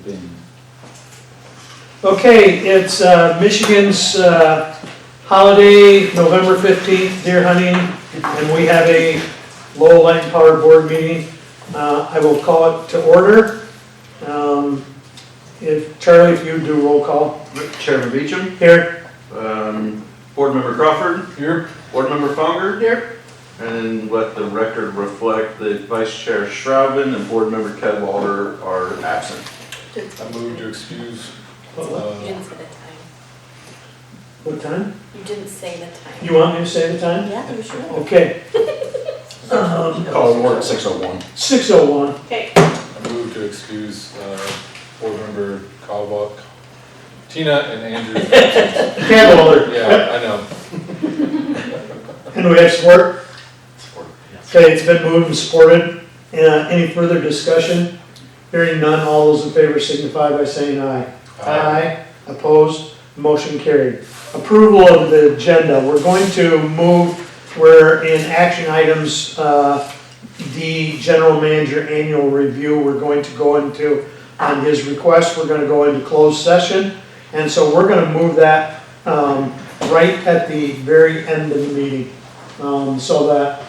been? Okay, it's Michigan's holiday, November 15th, deer hunting, and we have a Lowell Light and Power Board meeting. I will call it to order. Charlie, if you do roll call. Chairman Beecham. Here. Board Member Crawford. Here. Board Member Fonger. Here. And let the record reflect that Vice Chair Shraubin and Board Member Kedwalder are absent. I move to excuse. You didn't say the time. What time? You didn't say the time. You want me to say the time? Yeah, you sure. Okay. Call to order at 6:01. 6:01. Okay. I move to excuse Board Member Caldwell, Tina and Andrew. Cadwalder. Yeah, I know. And we have support? Okay, it's been moved and supported. Any further discussion? Hearing none, all those in favor signify by saying aye. Aye. Opposed? Motion carried. Approval of the agenda. We're going to move, we're in action items, the general manager annual review. We're going to go into, on his request, we're going to go into closed session. And so we're going to move that right at the very end of the meeting. So that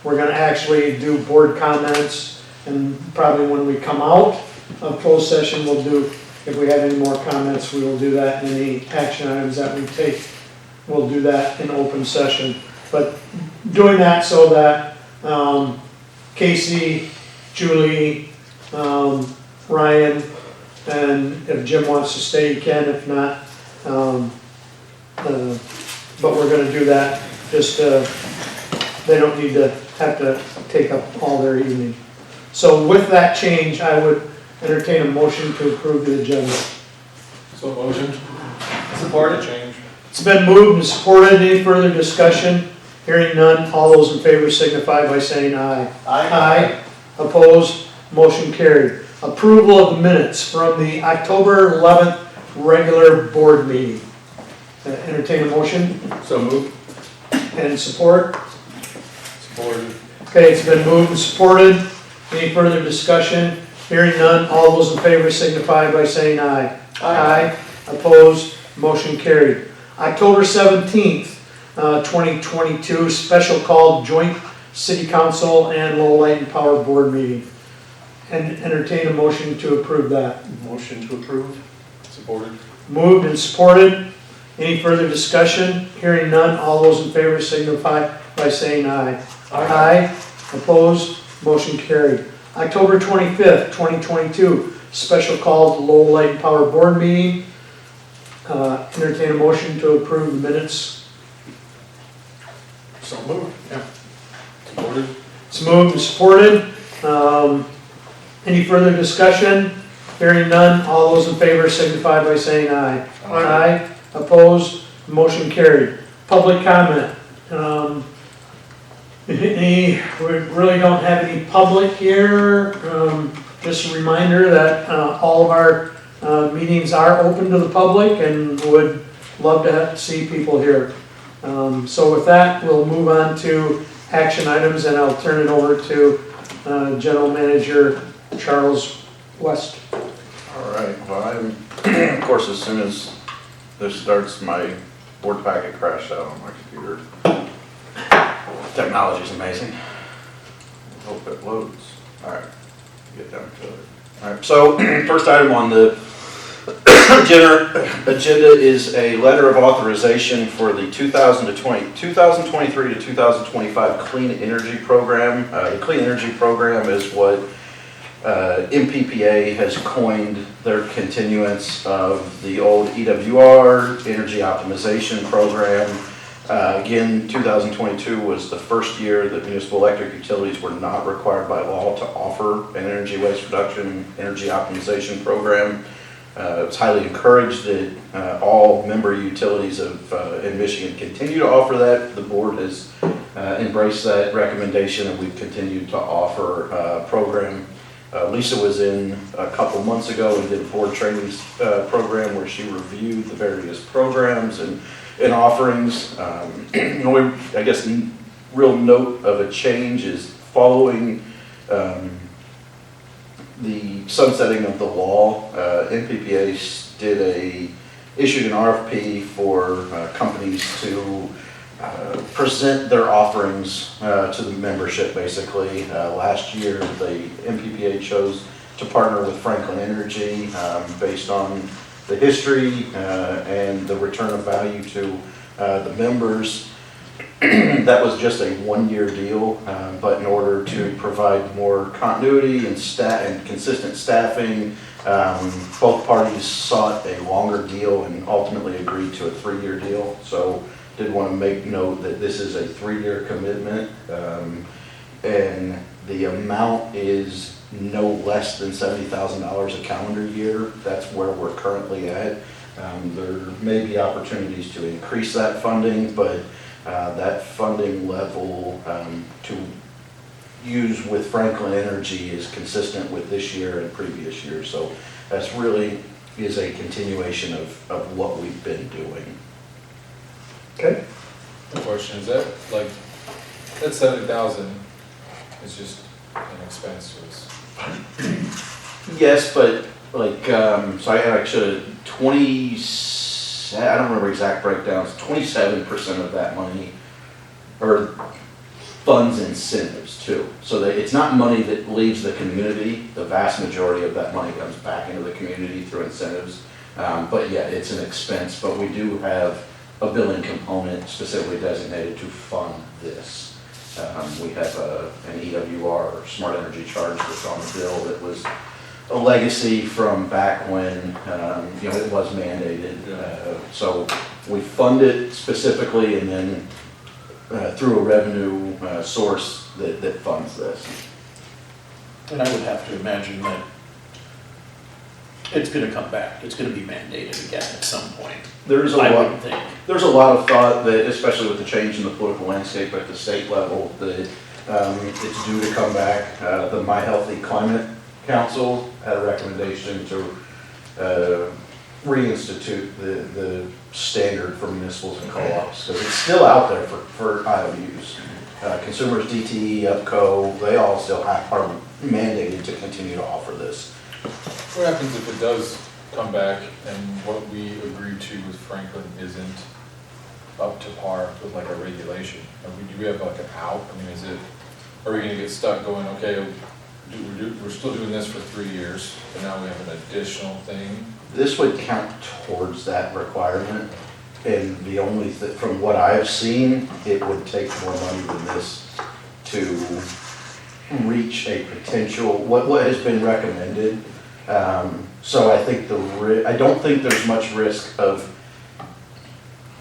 we're going to actually do board comments, and probably when we come out of closed session, we'll do, if we have any more comments, we will do that. And any action items that we take, we'll do that in open session. But doing that so that Casey, Julie, Ryan, and if Jim wants to stay, he can. If not, but we're going to do that. Just they don't need to have to take up all their evening. So with that change, I would entertain a motion to approve the agenda. So motion. Support. Change. It's been moved and supported. Any further discussion? Hearing none, all those in favor signify by saying aye. Aye. Opposed? Motion carried. Approval of the minutes from the October 11th regular board meeting. Entertain a motion So moved. and support. Supported. Okay, it's been moved and supported. Any further discussion? Hearing none, all those in favor signify by saying aye. Aye. Opposed? Motion carried. October 17th, 2022, special called joint city council and Lowell Light and Power board meeting. And entertain a motion to approve that. Motion to approve. Supported. Moved and supported. Any further discussion? Hearing none, all those in favor signify by saying aye. Aye. Opposed? Motion carried. October 25th, 2022, special call to Lowell Light and Power board meeting. Entertain a motion to approve the minutes. So moved. Yeah. Supported. It's moved and supported. Any further discussion? Hearing none, all those in favor signify by saying aye. Aye. Opposed? Motion carried. Public comment. We really don't have any public here. Just a reminder that all of our meetings are open to the public and would love to see people here. So with that, we'll move on to action items, and I'll turn it over to General Manager Charles West. All right. Well, I'm, of course, as soon as this starts, my board packet crashed out on my computer. Technology's amazing. Hope it loads. All right. Get down to it. All right. So first item on the agenda is a letter of authorization for the 2023 to 2025 Clean Energy Program. The Clean Energy Program is what MPPA has coined their continuance of the old EWR, Energy Optimization Program. Again, 2022 was the first year that municipal electric utilities were not required by law to offer an energy waste reduction, energy optimization program. It's highly encouraged that all member utilities in Michigan continue to offer that. The board has embraced that recommendation, and we've continued to offer a program. Lisa was in a couple months ago and did a board training program where she reviewed the various programs and offerings. I guess real note of a change is following the sunsetting of the law, MPPA issued an RFP for companies to present their offerings to the membership, basically. Last year, the MPPA chose to partner with Franklin Energy based on the history and the return of value to the members. That was just a one-year deal, but in order to provide more continuity and consistent staffing, both parties sought a longer deal and ultimately agreed to a 3-year deal. So did want to make note that this is a 3-year commitment, and the amount is no less than $70,000 a calendar year. That's where we're currently at. There may be opportunities to increase that funding, but that funding level to use with Franklin Energy is consistent with this year and previous years. So that's really is a continuation of what we've been doing. Okay. The question is that, like, that 70,000 is just an expense to us. Yes, but like, so I actually 20, I don't remember exact breakdowns, 27% of that money are funds incentives too. So that it's not money that leaves the community. The vast majority of that money comes back into the community through incentives. But yeah, it's an expense, but we do have a billing component specifically designated to fund this. We have an EWR, or Smart Energy Charge, that's on the bill that was a legacy from back when it was mandated. So we fund it specifically, and then through a revenue source that funds this. And I would have to imagine that it's going to come back. It's going to be mandated again at some point. There's a I lot. would think. There's a lot of thought that, especially with the change in the political landscape at the state level, that it's due to come back. The My Healthy Climate Council had a recommendation to reinstitute the standard for municipals and co-ops, because it's still out there for IOUs. Consumers, DTE, UPCO, they all still are mandated to continue to offer this. What happens if it does come back and what we agreed to with Franklin isn't up to par with like our regulation? Do we have like an out? I mean, are we gonna get stuck going, okay, we're still doing this for 3 years, but now we have an additional thing? This would count towards that requirement, and the only thing, from what I've seen, it would take more money than this to reach a potential, what has been recommended. So I think I don't think there's much risk of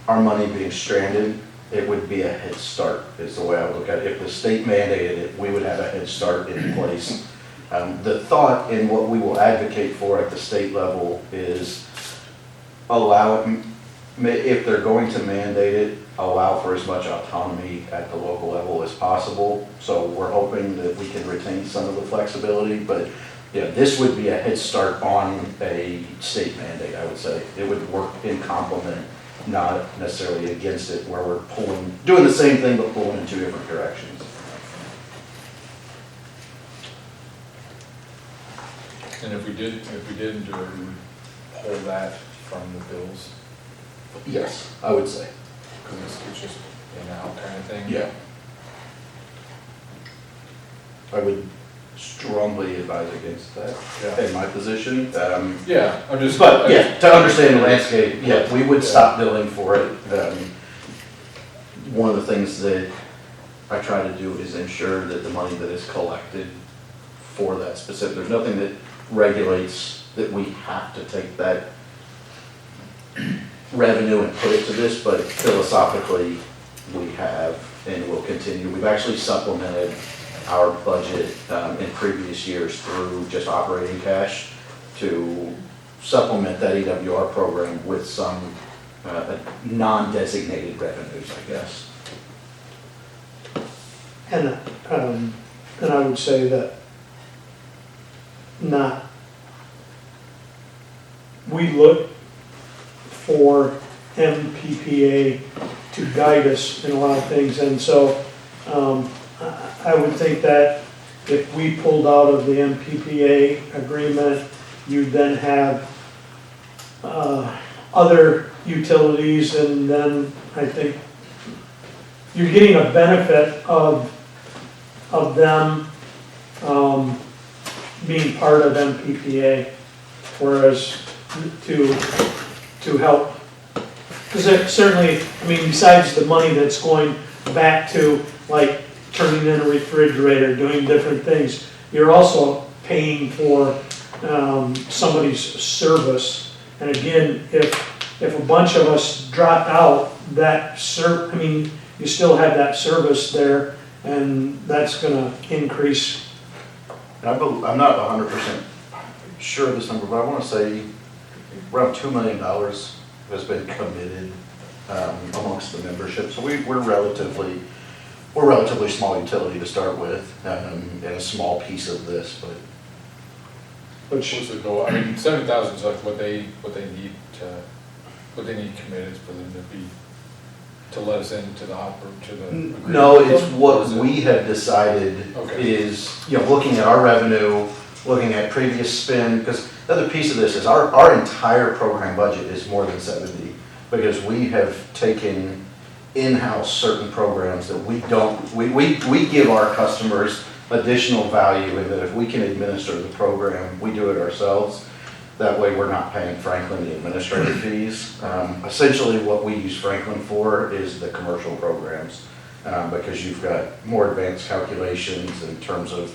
our money being stranded. It would be a head start, is the way I would look at it. If the state mandated it, we would have a head start in place. The thought in what we will advocate for at the state level is if they're going to mandate it, allow for as much autonomy at the local level as possible. So we're hoping that we can retain some of the flexibility, but yeah, this would be a head start on a state mandate, I would say. It would work in complement, not necessarily against it, where we're doing the same thing but pulling in 2 different directions. And if we didn't do it, we would pull that from the bills, Yes, I would say. because it's just in out kind of thing? Yeah. I would strongly advise against that Yeah. in my position. Yeah, I'm just. But yeah, to understand the landscape, yeah, we would stop billing for it. One of the things that I try to do is ensure that the money that is collected for that specific, there's nothing that regulates that we have to take that revenue and put it to this, but philosophically we have and will continue. We've actually supplemented our budget in previous years through just operating cash to supplement that EWR program with some non-designated revenues, I guess. And I would say that we look for MPPA to guide us in a lot of things, and so I would think that if we pulled out of the MPPA agreement, you'd then have other utilities, and then I think you're getting a benefit of them being part of MPPA, whereas to help. Because certainly, I mean, besides the money that's going back to like turning in a refrigerator, doing different things, you're also paying for somebody's service. And again, if a bunch of us dropped out, I mean, you still have that service there, and that's gonna increase. I'm not 100% sure of this number, but I want to say around $2 million has been committed amongst the membership. So we're relatively small utility to start with, and a small piece of this, but. What's the goal? I mean, 7,000 is like what they need committed for them to let us into the agreement. No, it's what we have decided is, looking at our revenue, looking at previous spend, because the other piece of this is our entire program budget is more than 70, because we have taken in-house certain programs that we give our customers additional value in that if we can administer the program, we do it ourselves. That way we're not paying Franklin the administrative fees. Essentially what we use Franklin for is the commercial programs, because you've got more advanced calculations in terms of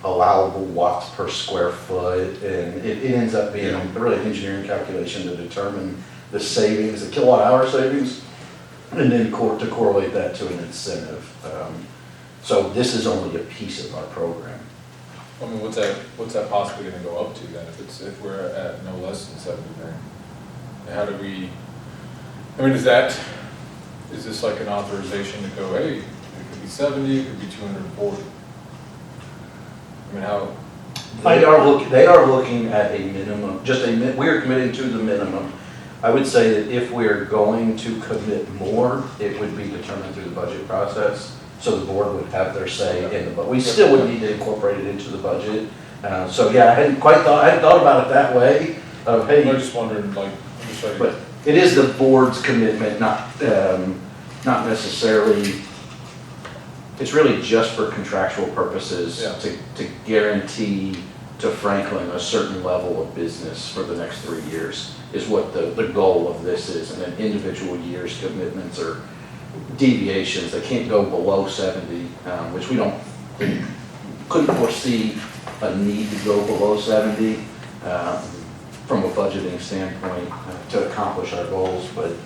allowable watts per square foot, and it ends up being a really engineering calculation to determine the savings, the kilowatt hour savings, and then to correlate that to an incentive. So this is only a piece of our program. I mean, what's that possibly gonna go up to then, if we're at no less than 70 grand? And how do we, I mean, is this like an authorization to go, hey, it could be 70, it could be 240? I mean, how? They are looking at a minimum, we're committing to the minimum. I would say that if we're going to commit more, it would be determined through the budget process. So the board would have their say in the, but we still would need to incorporate it into the budget. So yeah, I hadn't thought about it that way. Of hey, I'm just wondering, like, I'm just trying to. But it is the board's commitment, not necessarily. It's really just for contractual purposes to guarantee to Franklin a certain level of business for the next 3 years is what the goal of this is, and then individual years commitments or deviations. They can't go below 70, which we couldn't foresee a need to go below 70 from a budgeting standpoint to accomplish our goals. But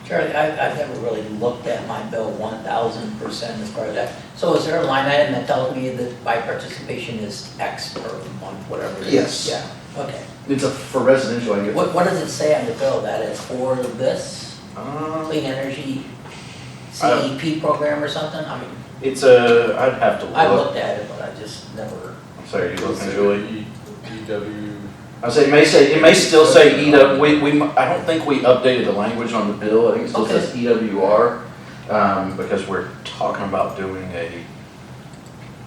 Charlie, I've never really looked at my bill 1,000% as part of that. So is there a line item that tells me that my participation is X per month, whatever it is? Yes. Yeah, okay. it's for residential. I guess. What does it say on the bill that it's for this clean energy CEP program or something? I mean, I'd have to look. I looked at it, but I just never. I'm sorry, you looking, Julie? EW. I say it may still say EW. I don't think we updated the language on the bill. I think it still says EWR because we're talking about doing a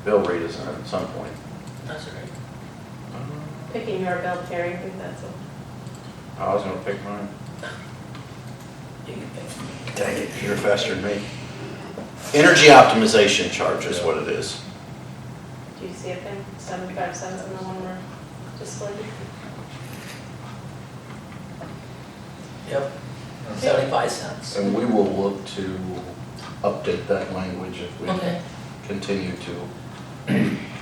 bill redesign at some point. That's okay. Picking your bill, Terry, I think that's a. I was gonna pick mine. You can pick. Dang it, you're faster than me. Energy optimization charge is what it is. Do you see a thing, 75 cents on the one we're displaying? Yep, 75 cents. And we will look to update that language if we Okay. continue to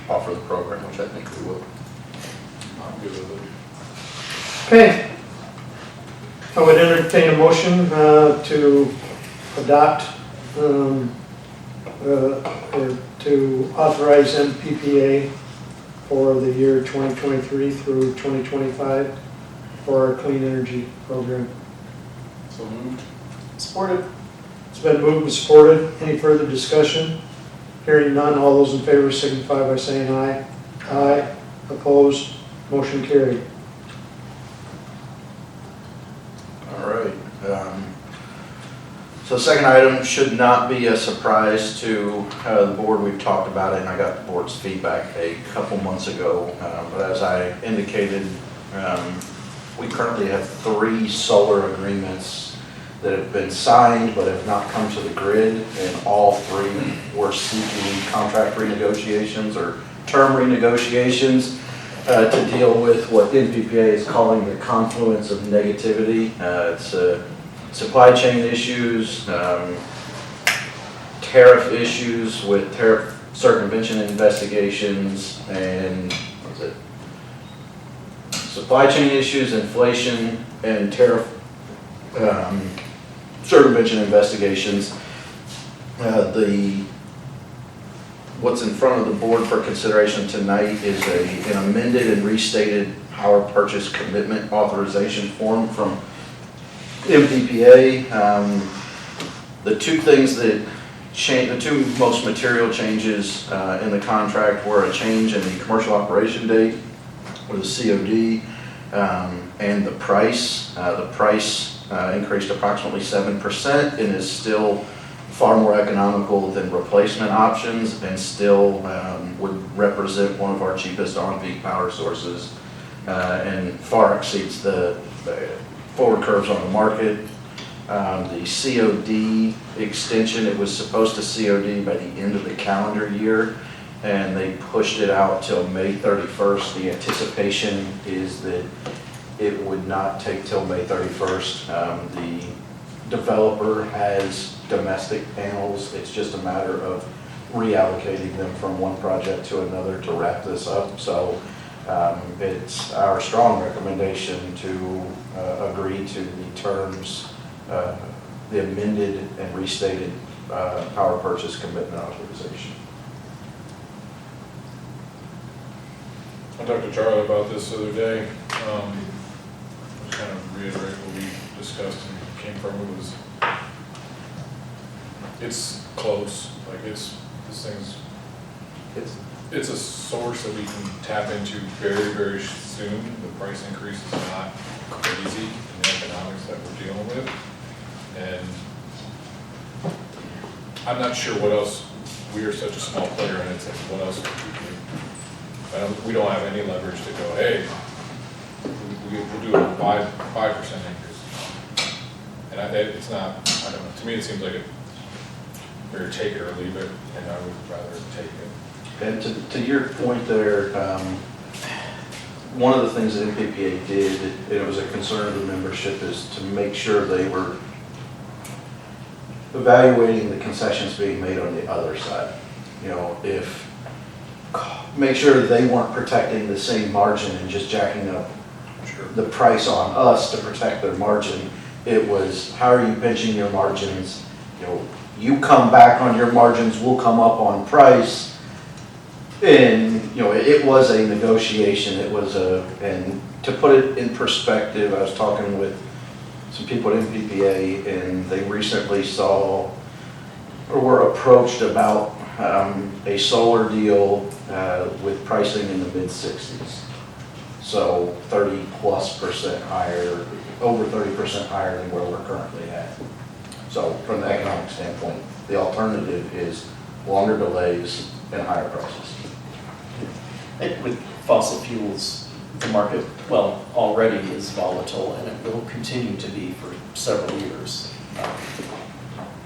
offer the program, which I think we will. I'm good with it. Okay. I would entertain a motion to adopt or to authorize MPPA for the year 2023 through 2025 for our clean energy program. So moved. Supported. It's been moved and supported. Any further discussion? Hearing none, all those in favor signify by saying aye. Aye. Opposed? Motion carried. All right. So the second item should not be a surprise to the board. We've talked about it, and I got the board's feedback a couple months ago. But as I indicated, we currently have 3 solar agreements that have been signed but have not come to the grid, and all 3 were seeking contract renegotiations or term renegotiations to deal with what MPPA is calling the confluence of negativity. It's supply chain issues, tariff issues with tariff circumvention investigations, and what's it? Supply chain issues, inflation, and tariff circumvention investigations. What's in front of the board for consideration tonight is an amended and restated power purchase commitment authorization form from MPPA. The 2 things that change, the 2 most material changes in the contract were a change in the commercial operation date, or the COD, and the price. The price increased approximately 7% and is still far more economical than replacement options, and still would represent one of our cheapest on-peak power sources, and far exceeds the forward curves on the market. The COD extension, it was supposed to COD by the end of the calendar year, and they pushed it out till May 31st. The anticipation is that it would not take till May 31st. The developer has domestic panels. It's just a matter of reallocating them from one project to another to wrap this up. So it's our strong recommendation to agree to the terms, the amended and restated power purchase commitment authorization. I talked to Charlie about this the other day. Just kind of reiterate what we discussed and came from. It's close. Like this thing's, it's a source that we can tap into very, very soon. The price increase is not crazy in the economics that we're dealing with. And I'm not sure what else, we are such a small player, and it's like, what else could we do? We don't have any leverage to go, hey, we'll do a 5% increase. And it's not, I don't know, to me it seems like either take it or leave it, and I would rather take it. And to your point there, one of the things that MPPA did, and it was a concern of the membership, is to make sure they were evaluating the concessions being made on the other side. You know, make sure that they weren't protecting the same margin and just jacking up the price on us to protect their margin. It was, how are you benching your margins? You know, you come back on your margins, we'll come up on price. And, you know, it was a negotiation. It was and to put it in perspective, I was talking with some people at MPPA, and they recently saw or were approached about a solar deal with pricing in the mid-60s. So 30+% higher, over 30% higher than where we're currently at. So from the economic standpoint, the alternative is longer delays and higher prices. With fossil fuels, the market, well, already is volatile, and it will continue to be for several years.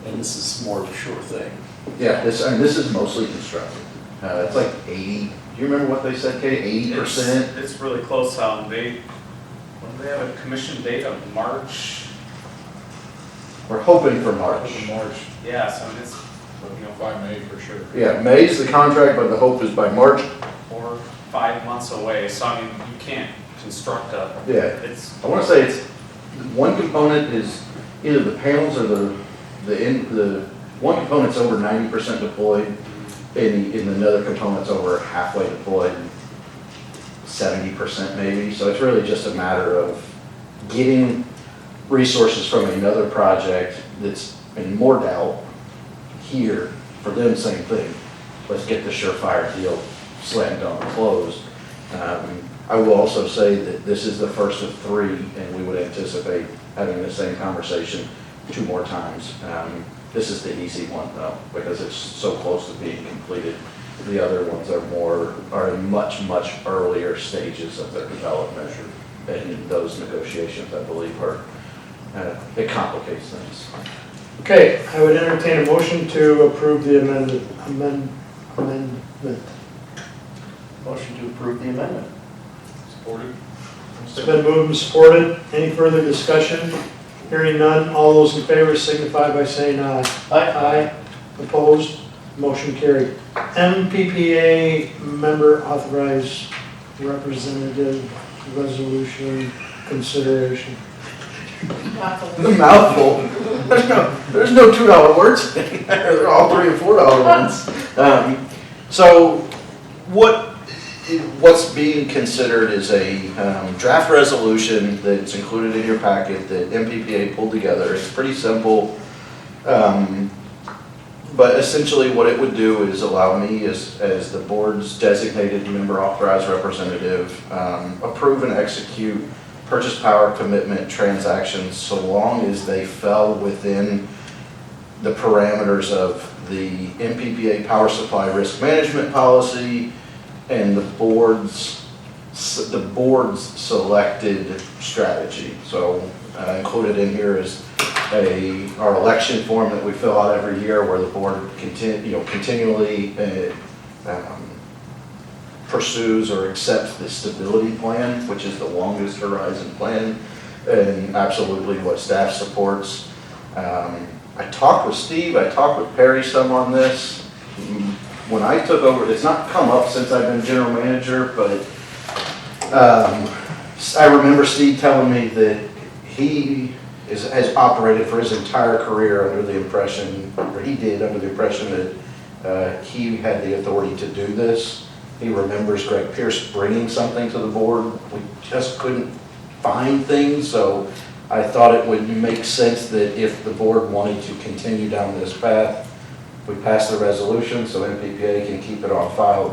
And this is more of a sure thing. Yeah, this is mostly constructed. It's like 80. Do you remember what they said, Kay? 80%? It's really close. They have a commission date of March. We're hoping for March. March, Yeah, so it's, by May for sure. Yeah, May's the contract, but the hope is by March. 4 or 5 months away. So I mean, you can't construct a. Yeah. It's. I want to say it's one component is either the panels or the one component's over 90% deployed, and another component's over halfway deployed, 70% maybe. So it's really just a matter of getting resources from another project that's in more doubt here. For them, same thing. Let's get the surefire deal slammed on and closed. I will also say that this is the first of 3, and we would anticipate having the same conversation 2 more times. This is the easy one though, because it's so close to being completed. The other ones are in much earlier stages of their development. And those negotiations, I believe, it complicates things. Okay, I would entertain a motion to approve the amendment. Motion to approve the amendment. Supported? It's been moved and supported. Any further discussion? Hearing none, all those in favor signify by saying aye. Aye. Opposed? Motion carried. MPPA member authorized representative resolution consideration. The mouthful. There's no $2 words. They're all $3 and $4 ones. So what's being considered is a draft resolution that's included in your packet that MPPA pulled together. It's pretty simple. But essentially what it would do is allow me as the board's designated member authorized representative, approve and execute purchase power commitment transactions so long as they fell within the parameters of the MPPA power supply risk management policy and the board's selected strategy. So included in here is our election form that we fill out every year where the board continually pursues or accepts the stability plan, which is the longest horizon plan, and absolutely what staff supports. I talked with Steve, I talked with Perry some on this. When I took over, it's not come up since I've been general manager, but I remember Steve telling me that he has operated for his entire career under the impression, or he did under the impression that he had the authority to do this. He remembers Greg Pierce bringing something to the board. We just couldn't find things, so I thought it would make sense that if the board wanted to continue down this path, we pass the resolution so MPPA can keep it on file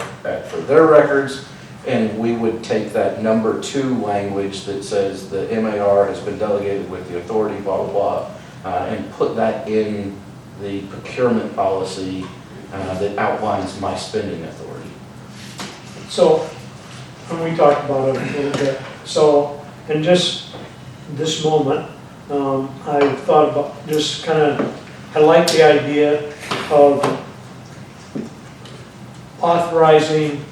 for their records, and we would take that number 2 language that says the MAR has been delegated with the authority, blah, blah, blah, and put that in the procurement policy that outlines my spending authority. So, and we talked about it a little bit. So, in just this moment, I thought about just kind of, I like the idea of authorizing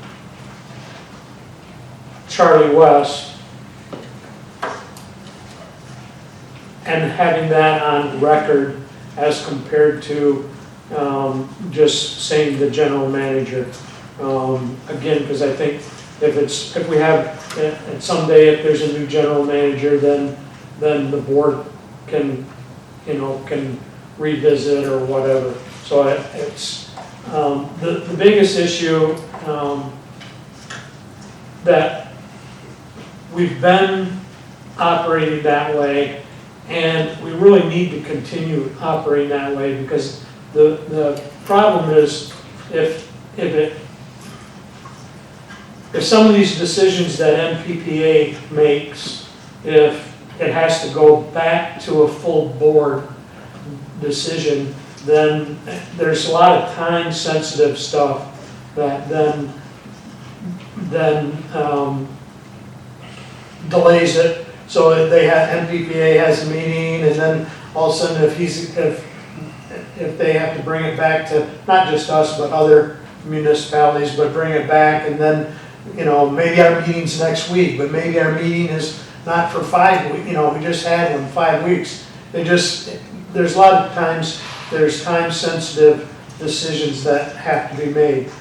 Charlie West and having that on record as compared to just saying the general manager. Again, because I think if we have, someday if there's a new general manager, then the board can revisit or whatever. So it's, the biggest issue that we've been operating that way, and we really need to continue operating that way, because the problem is if some of these decisions that MPPA makes, if it has to go back to a full board decision, then there's a lot of time-sensitive stuff that then delays it. So MPPA has a meeting, and then all of a sudden, if they have to bring it back to not just us but other municipalities, but bring it back, and then maybe our meeting's next week, but maybe our meeting is not for 5 weeks. We just had one 5 weeks. There's a lot of times there's time-sensitive decisions that have to be made.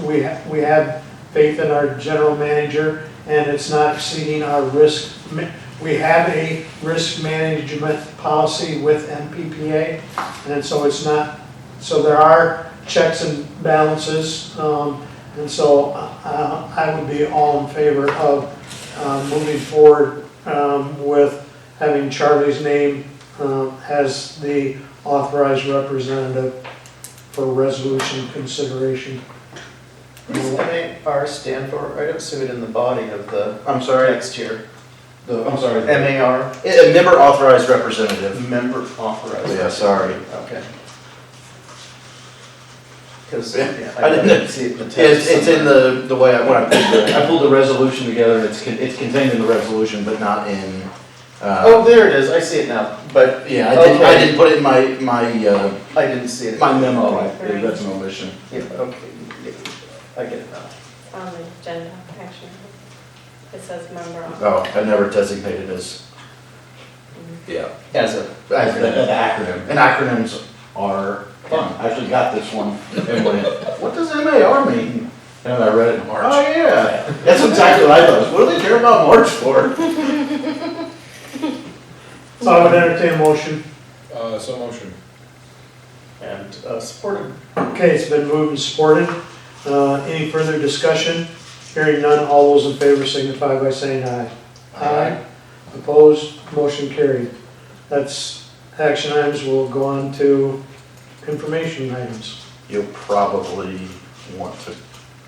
We have faith in our general manager, and it's not exceeding our risk. We have a risk management policy with MPPA, and so it's not. So there are checks and balances, and so I would be all in favor of moving forward with having Charlie's name as the authorized representative for resolution consideration. What does MAR stand for? I don't see it in the body of the I'm sorry? text here. I'm sorry. MAR, A member authorized representative. member authorized. Yeah, sorry. Okay. Because, Yeah, I didn't see it in the text. It's in the way, when I pulled the resolution together, it's contained in the resolution, but not in. Oh, there it is, I see it now, but. Yeah, I Okay. didn't put it in my I didn't see it. my memo, that's an omission. Yeah, okay, yeah, I get it now. On the agenda, actually. It says member on. Oh, I never designated as, Mhm. yeah, As a. as an acronym, and acronyms are fun. I actually got this one and went, what does MAR mean? And I read it, March. oh yeah, that's exactly what I thought, what do they care about March for? So I would entertain a motion. So motion. And supported. Okay, it's been moved and supported. Any further discussion? Hearing none, all those in favor signify by saying aye. Aye. Opposed, motion carried. That's action items. We'll go on to information items. You'll probably want to,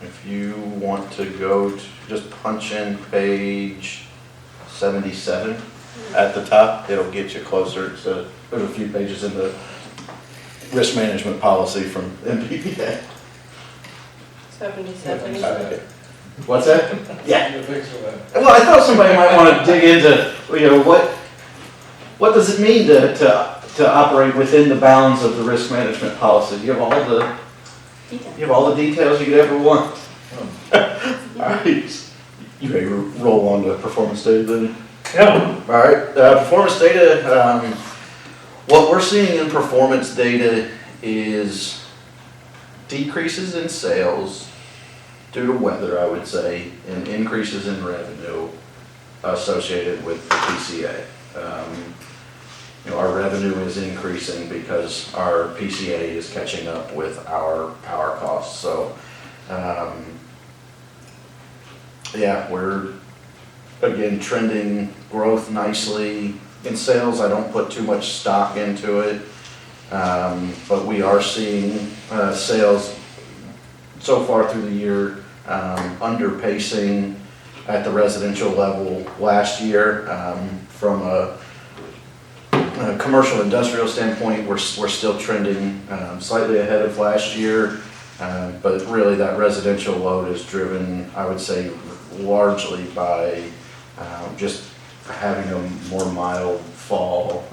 if you want to go to, just punch in page 77 at the top, it'll get you closer to, there's a few pages in the risk management policy from MPPA. 77. What's that? Yeah. Thanks for that. Well, I thought somebody might want to dig into, what does it mean to operate within the bounds of the risk management policy? You have all the details you could ever want. All right. You ready to roll on to performance data then? Yeah. All right, performance data, what we're seeing in performance data is decreases in sales due to weather, I would say, and increases in revenue associated with the PCA. Our revenue is increasing because our PCA is catching up with our power costs. So, yeah, we're again trending growth nicely in sales. I don't put too much stock into it, but we are seeing sales so far through the year under pacing at the residential level last year. From a commercial industrial standpoint, we're still trending slightly ahead of last year, but really that residential load is driven, I would say, largely by just having a more mild fall.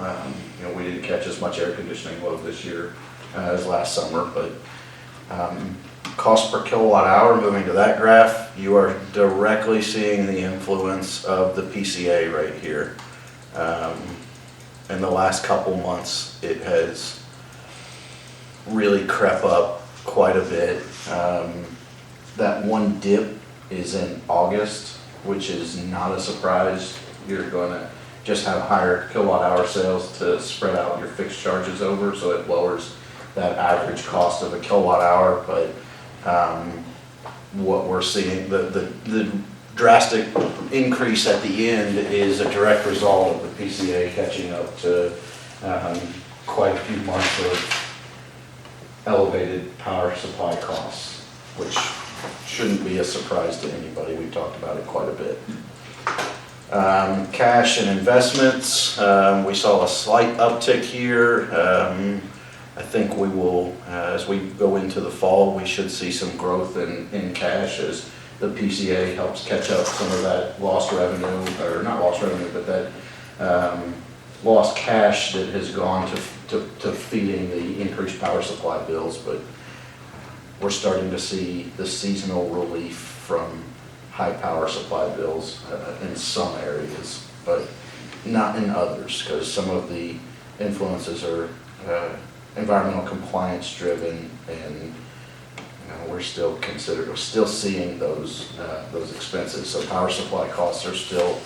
We didn't catch as much air conditioning load this year as last summer, but cost per kilowatt hour, moving to that graph, you are directly seeing the influence of the PCA right here. In the last couple months, it has really crept up quite a bit. That one dip is in August, which is not a surprise. You're going to just have higher kilowatt hour sales to spread out your fixed charges over, so it lowers that average cost of a kilowatt hour. But what we're seeing, the drastic increase at the end is a direct result of the PCA catching up to quite a few months of elevated power supply costs, which shouldn't be a surprise to anybody. We've talked about it quite a bit. Cash and investments, we saw a slight uptick here. I think we will, as we go into the fall, we should see some growth in cash as the PCA helps catch up some of that lost revenue, or not lost revenue, but that lost cash that has gone to feeding the increased power supply bills. But we're starting to see the seasonal relief from high power supply bills in some areas, but not in others, because some of the influences are environmental compliance driven, and we're still seeing those expenses. So power supply costs are still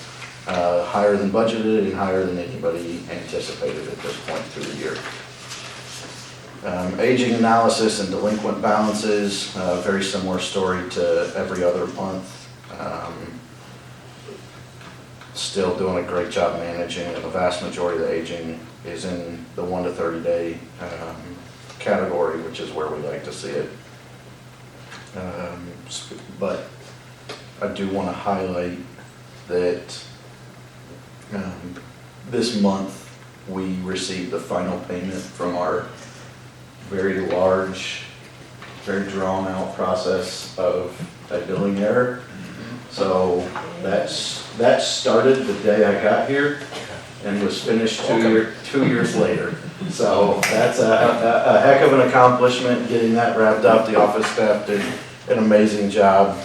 higher than budgeted and higher than anybody anticipated at this point through the year. Aging analysis and delinquent balances, very similar story to every other month. Still doing a great job managing, and the vast majority of the aging is in the 1 to 30 day category, which is where we like to see it. But I do want to highlight that This month, we received the final payment from our very large, very drawn-out process of a billing error. So that started the day I got here and was finished 2 years later. So that's a heck of an accomplishment, getting that wrapped up. The office staff did an amazing job.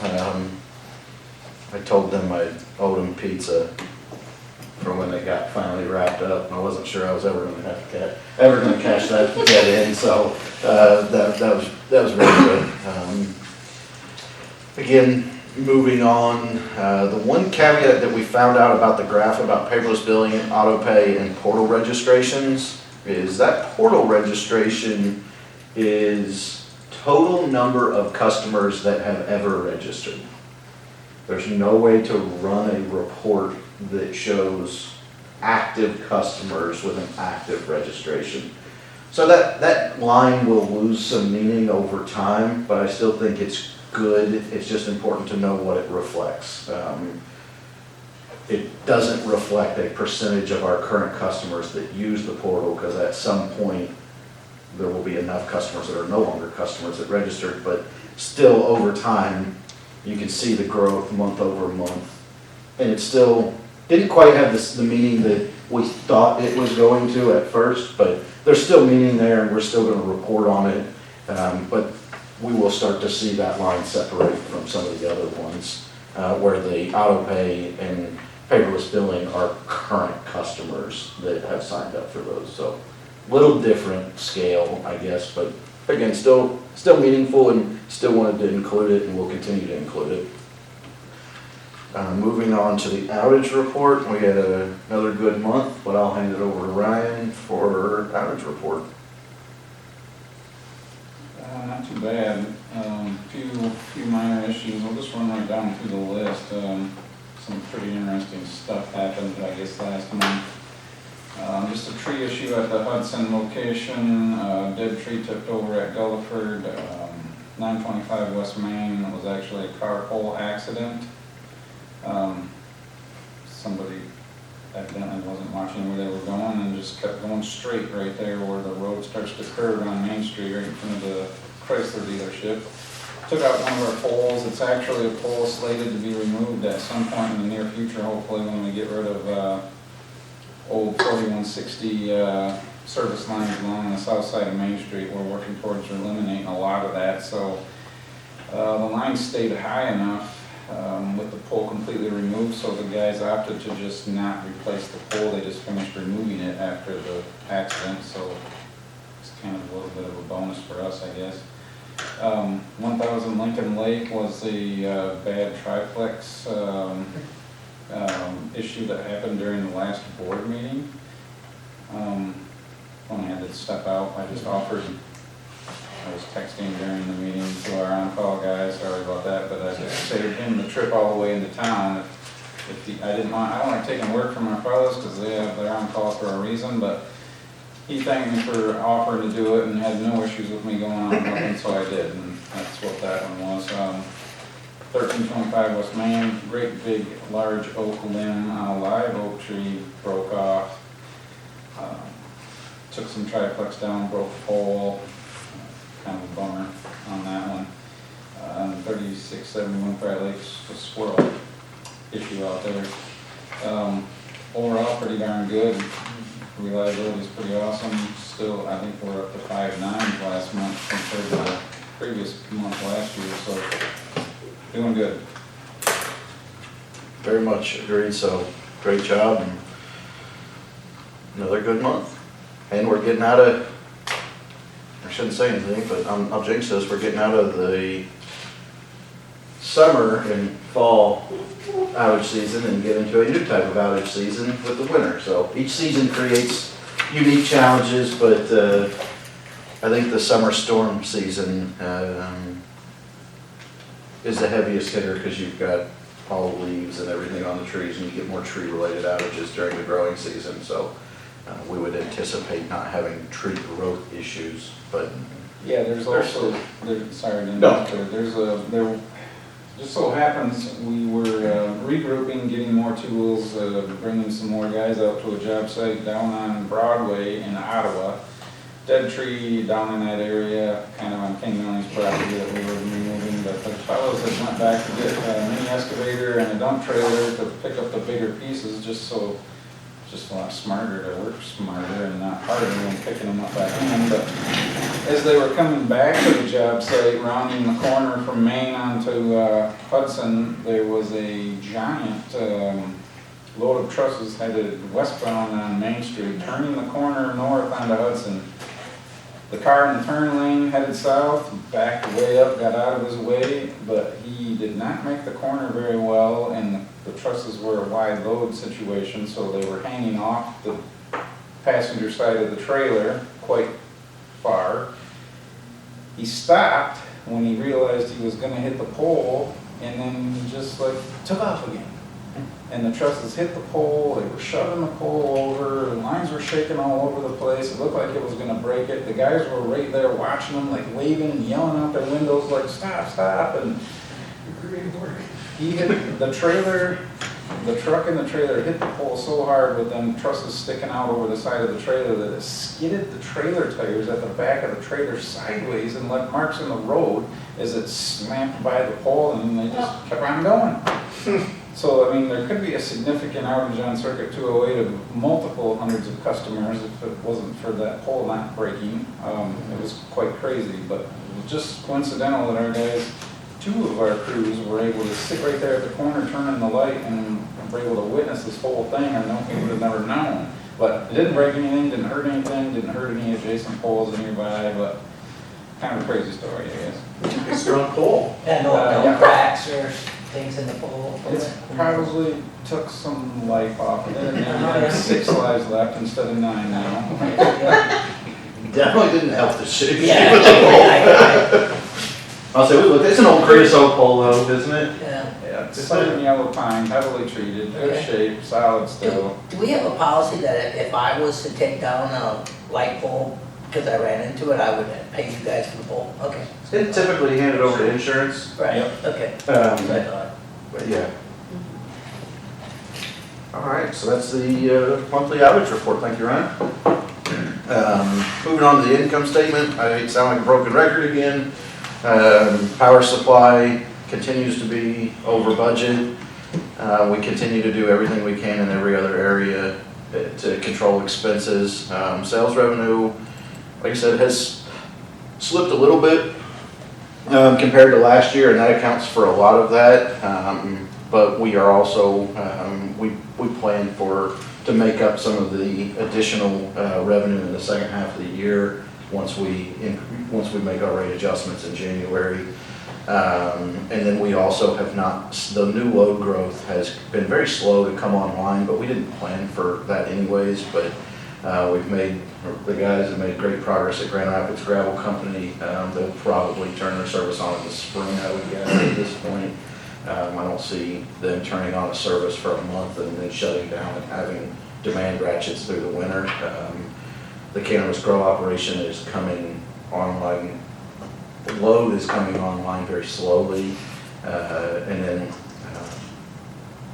I told them I owed them pizza for when they got finally wrapped up, and I wasn't sure I was ever going to cash that debt in. So that was really good. Again, moving on, the one caveat that we found out about the graph about paperless billing, auto pay, and portal registrations is that portal registration is total number of customers that have ever registered. There's no way to run a report that shows active customers with an active registration. So that line will lose some meaning over time, but I still think it's good. It's just important to know what it reflects. It doesn't reflect a percentage of our current customers that use the portal, because at some point there will be enough customers that are no longer customers that registered, but still over time you can see the growth month over month, and it still didn't quite have the meaning that we thought it was going to at first, but there's still meaning there, and we're still going to report on it, but we will start to see that line separate from some of the other ones, where the auto pay and paperless billing are current customers that have signed up for those. So a little different scale, I guess, but again, still meaningful, and still wanted to include it, and we'll continue to include it. Moving on to the outage report, we had another good month, but I'll hand it over to Ryan for outage report. Not too bad. Few minor issues. I'll just run right down through the list. Some pretty interesting stuff happened, I guess, last month. Just a tree issue at the Hudson location. Dead tree tipped over at Gulliford. 925 West Main. It was actually a carpool accident. Somebody evidently wasn't watching where they were going and just kept going straight right there where the road starts to curve on Main Street, right in front of the Chrysler dealership. Took out one of our poles. It's actually a pole slated to be removed at some point in the near future, hopefully, when we get rid of old 4160 service lines along the south side of Main Street. We're working towards eliminating a lot of that. So the line stayed high enough with the pole completely removed, so the guys opted to just not replace the pole. They just finished removing it after the accident, so it's kind of a little bit of a bonus for us, I guess. 1000 Lincoln Lake was the bad triplex issue that happened during the last board meeting. When I had to step out, I just offered, I was texting during the meeting to our on-call guy, sorry about that, but I just saved him the trip all the way into town. I don't like taking work from our fellows because they're on call for a reason, but he thanked me for offering to do it and had no issues with me going on with it, so I did, and that's what that one was. 1325 West Main, great big large oak limb on a live oak tree broke off. Took some triplex down, broke a pole. Kind of a bummer on that one. 3671 Fire Lakes, a squirrel issue out there. Overall, pretty darn good. Reliability is pretty awesome. Still, I think we're up to 5.9 last month compared to the previous month last year, so doing good. Very much agreed, so great job, and another good month. And we're getting out of, I shouldn't say anything, but I'll jinx this, we're getting out of the summer and fall outage season and get into a new type of outage season with the winter. So each season creates unique challenges, but I think the summer storm season is the heaviest hitter because you've got all the leaves and everything on the trees, and you get more tree-related outages during the growing season. So we would anticipate not having tree growth issues, but Yeah, there's also, sorry to No. interrupt, just so happens, we were regrouping, getting more tools, bringing some more guys out to a job site down on Broadway in Ottawa. Dead tree down in that area, kind of on King Millie's property that we were removing, but the fellows had went back to get a mini excavator and a dump trailer to pick up the bigger pieces, just a lot smarter to work smarter and not harder when picking them up by hand. But as they were coming back to the job site, rounding the corner from Maine onto Hudson, there was a giant load of trusses headed westbound on Main Street, turning the corner north onto Hudson. The car in the turn lane headed south, backed way up, got out of his way, but he did not make the corner very well, and the trusses were a wide load situation, so they were hanging off the passenger side of the trailer quite far. He stopped when he realized he was gonna hit the pole, and then just like took off again. And the trusses hit the pole, they were shoving the pole over, the lines were shaking all over the place, it looked like it was gonna break it. The guys were right there watching them, like waving and yelling out their windows like, stop, stop, and he hit the trailer, the truck and the trailer hit the pole so hard with them trusses sticking out over the side of the trailer that it skidded the trailer tires at the back of the trailer sideways and left marks in the road as it slammed by the pole, and they just kept on going. So, I mean, there could be a significant outage on Circuit 208 of multiple hundreds of customers if it wasn't for that pole not breaking. It was quite crazy, but it was just coincidental that our guys, 2 of our crews were able to sit right there at the corner turning the light and were able to witness this whole thing, or no, we would have never known. But it didn't break anything, didn't hurt anything, didn't hurt any adjacent poles nearby, but kind of a crazy story, I guess. Strong pole. And no Yeah. cracks or things in the pole? It's probably took some life off of it, and now we have 6 lives left instead of 9 now. Definitely didn't help the shape. Yeah. I'll say, look, it's an old creosote pole though, isn't it? Yeah. Yeah, it's southern yellow pine, heavily treated, good Okay. shape, solid still. Do we have a policy that if I was to take down a light pole, because I ran into it, I would pay you guys for the pole? Okay. It's typically handed over to insurance, Right, Yep. okay. That's what I um, thought. but yeah. All right, so that's the monthly outage report. Thank you, Ryan. Moving on to the income statement, I sound like a broken record again. Power supply continues to be over budget. We continue to do everything we can in every other area to control expenses. Sales revenue, like I said, has slipped a little bit compared to last year, and that accounts for a lot of that. But we are also, we plan to make up some of the additional revenue in the second half of the year once we make our rate adjustments in January. And then we also have not, the new load growth has been very slow to come online, but we didn't plan for that anyways. But the guys have made great progress at Grand Rapids Gravel Company. They'll probably turn their service on in the spring, I would guess, at this point. I don't see them turning on a service for a month and then shutting down and having demand ratchets through the winter. The cannabis grow operation is coming online. The load is coming online very slowly, and then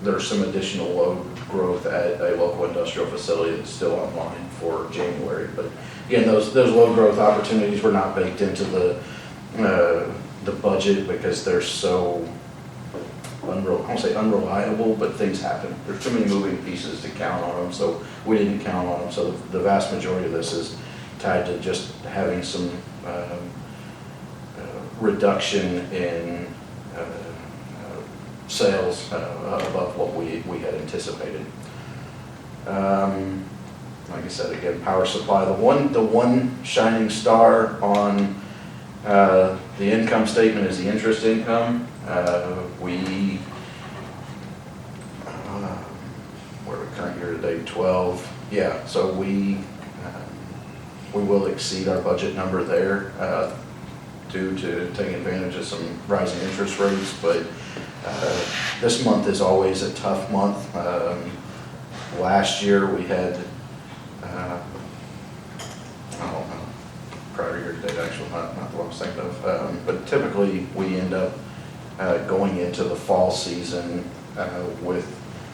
there's some additional load growth at a local industrial facility that's still online for January. But again, those load growth opportunities were not baked into the budget because they're so I won't say unreliable, but things happen. There's too many moving pieces to count on them, so we didn't count on them. So the vast majority of this is tied to just having some reduction in sales above what we had anticipated. Like I said, again, power supply, the one shining star on the income statement is the interest income. Where are we current year to date? 12. Yeah, so we will exceed our budget number there due to taking advantage of some rising interest rates. But this month is always a tough month. Last year we had I don't know, prior year to date, actually, not the one I was thinking of. But typically we end up going into the fall season with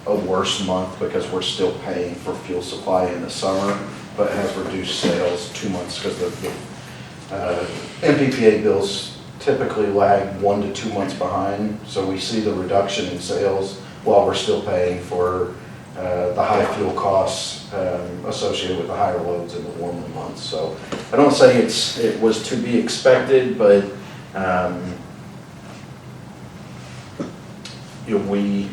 a worse month because we're still paying for fuel supply in the summer, but has reduced sales 2 months because the MPPA bills typically lag 1 to 2 months behind. So we see the reduction in sales while we're still paying for the high fuel costs associated with the higher loads in the warmer months. So I don't say it was to be expected, but we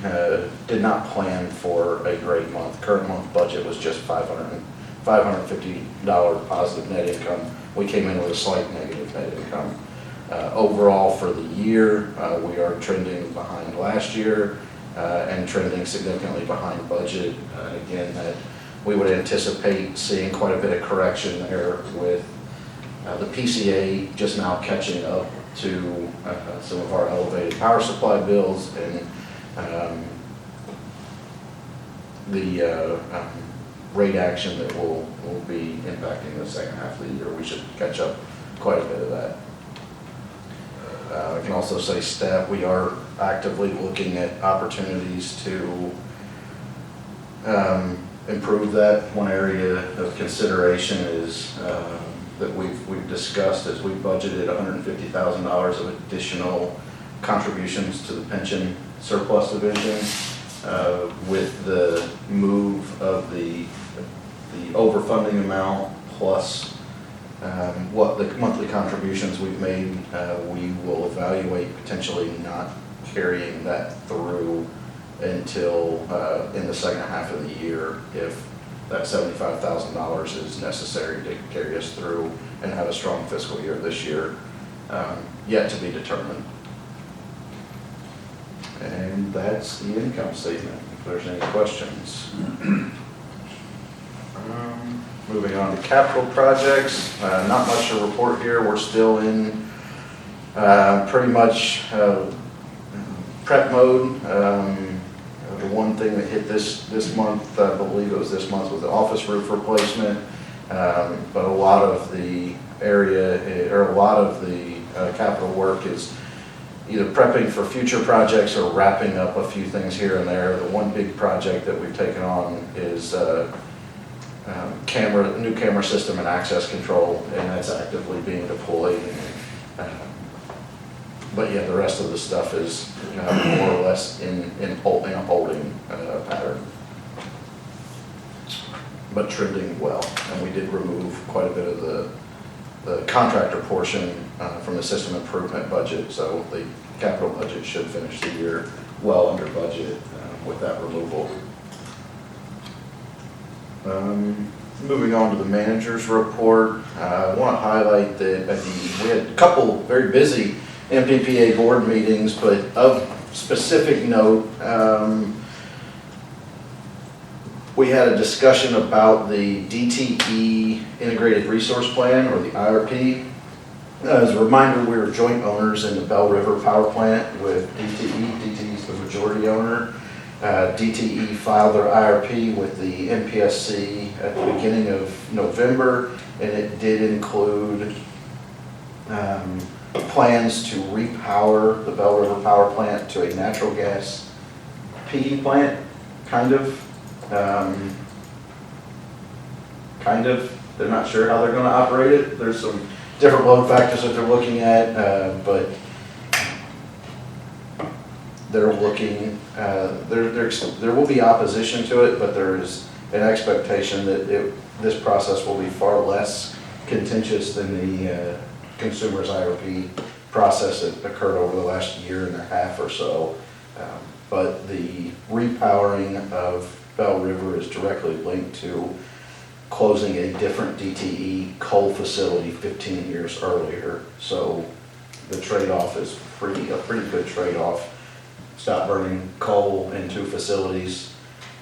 did not plan for a great month. Current month budget was just $550 positive net income. We came in with a slight negative net income. Overall for the year, we are trending behind last year and trending significantly behind budget. Again, that we would anticipate seeing quite a bit of correction there with the PCA just now catching up to some of our elevated power supply bills and the rate action that will be impacting the second half of the year. We should catch up quite a bit of that. I can also say staff, we are actively looking at opportunities to improve that. One area of consideration is that we've discussed as we budgeted $150,000 of additional contributions to the pension surplus division with the move of the overfunding amount plus what the monthly contributions we've made. We will evaluate potentially not carrying that through until in the second half of the year if that $75,000 is necessary to carry us through and have a strong fiscal year this year. Yet to be determined. And that's the income statement, if there's any questions. Moving on to capital projects, not much to report here. We're still in pretty much prep mode. The one thing that hit this month, I believe it was this month, was the office roof replacement. But a lot of the area, or a lot of the capital work is either prepping for future projects or wrapping up a few things here and there. The one big project that we've taken on is new camera system and access control, and that's actively being deployed. But yeah, the rest of the stuff is more or less in a holding pattern, but trending well. And we did remove quite a bit of the contractor portion from the system improvement budget, so the capital budget should finish the year well under budget with that removal. Moving on to the manager's report, I want to highlight that we had a couple very busy MPPA board meetings, but of specific note, we had a discussion about the DTE Integrated Resource Plan, or the IRP. As a reminder, we were joint owners in the Bell River Power Plant with DTE. DTE is the majority owner. DTE filed their IRP with the MPSC at the beginning of November, and it did include plans to repower the Bell River Power Plant to a natural gas peaking plant, kind of. They're not sure how they're going to operate it. There's some different load factors that they're looking at, but they're looking, there will be opposition to it, but there is an expectation that this process will be far less contentious than the consumer's IRP process that occurred over the last year and a half or so. But the repowering of Bell River is directly linked to closing a different DTE coal facility 15 years earlier. So the trade-off is a pretty good trade-off. Stop burning coal in two facilities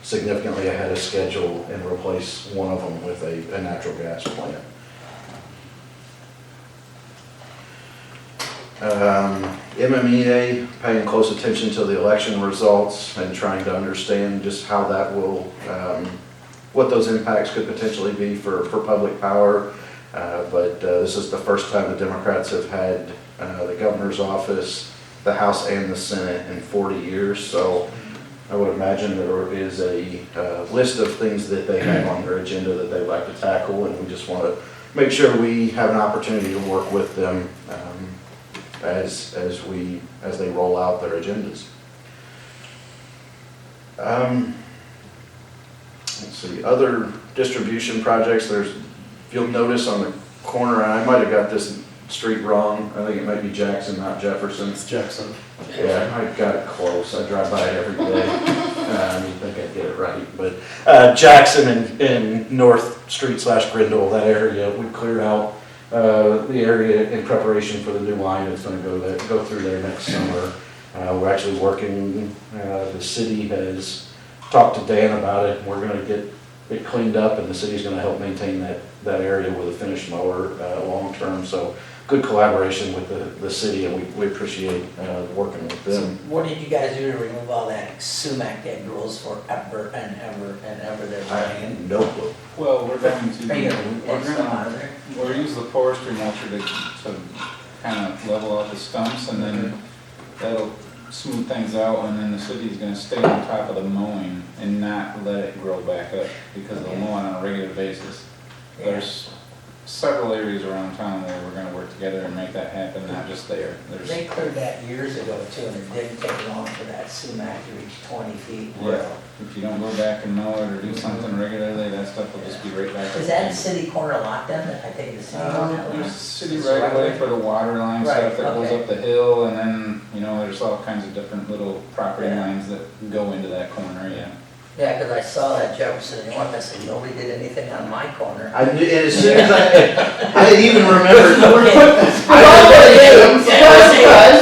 significantly ahead of schedule and replace one of them with a natural gas plant. MMEA paying close attention to the election results and trying to understand just how that will, what those impacts could potentially be for public power. But this is the first time the Democrats have had the governor's office the House and the Senate in 40 years, so I would imagine there is a list of things that they have on their agenda that they'd like to tackle, and we just want to make sure we have an opportunity to work with them as they roll out their agendas. Let's see, other distribution projects, if you'll notice on the corner, and I might have got this street wrong, I think it might be Jackson, not Jefferson. It's Jackson. Yeah, I got it close, I drive by it every day. I didn't think I'd get it right, but Jackson and North Street / Grindle, that area, we cleared out the area in preparation for the new line that's gonna go through there next summer. We're actually working, the city has talked to Dan about it, and we're gonna get it cleaned up, and the city's gonna help maintain that area with a finish mower long term, so good collaboration with the city, and we appreciate working with So them. what did you guys do to remove all that sumac that grows forever and ever and ever there? I have no clue. Well, we're going to, Are you we're gonna some out of gonna, there? we'll use the forestry mulcher to kind of level out the stumps, and then that'll smooth things out, and then the city's gonna stay on top of the mowing and not let it grow back up, because they'll mow on a regular basis. Yeah. There's several areas around town where we're gonna work together and make that happen, not just there. There's, They cleared that years ago too, and it didn't take long for that sumac to reach 20 feet. yeah, if you don't go back and mow it or do something regularly, that stuff will just be right back up. Is that city corner lot then, that I think the city owns that There's lot? city right away for the water line Right, stuff that goes okay. up the hill, and then, there's all kinds of different little property Yeah. lines that go into that corner, yeah. Yeah, because I saw that Jefferson and one, I said, nobody did anything on my corner. I knew, as soon as I even remembered.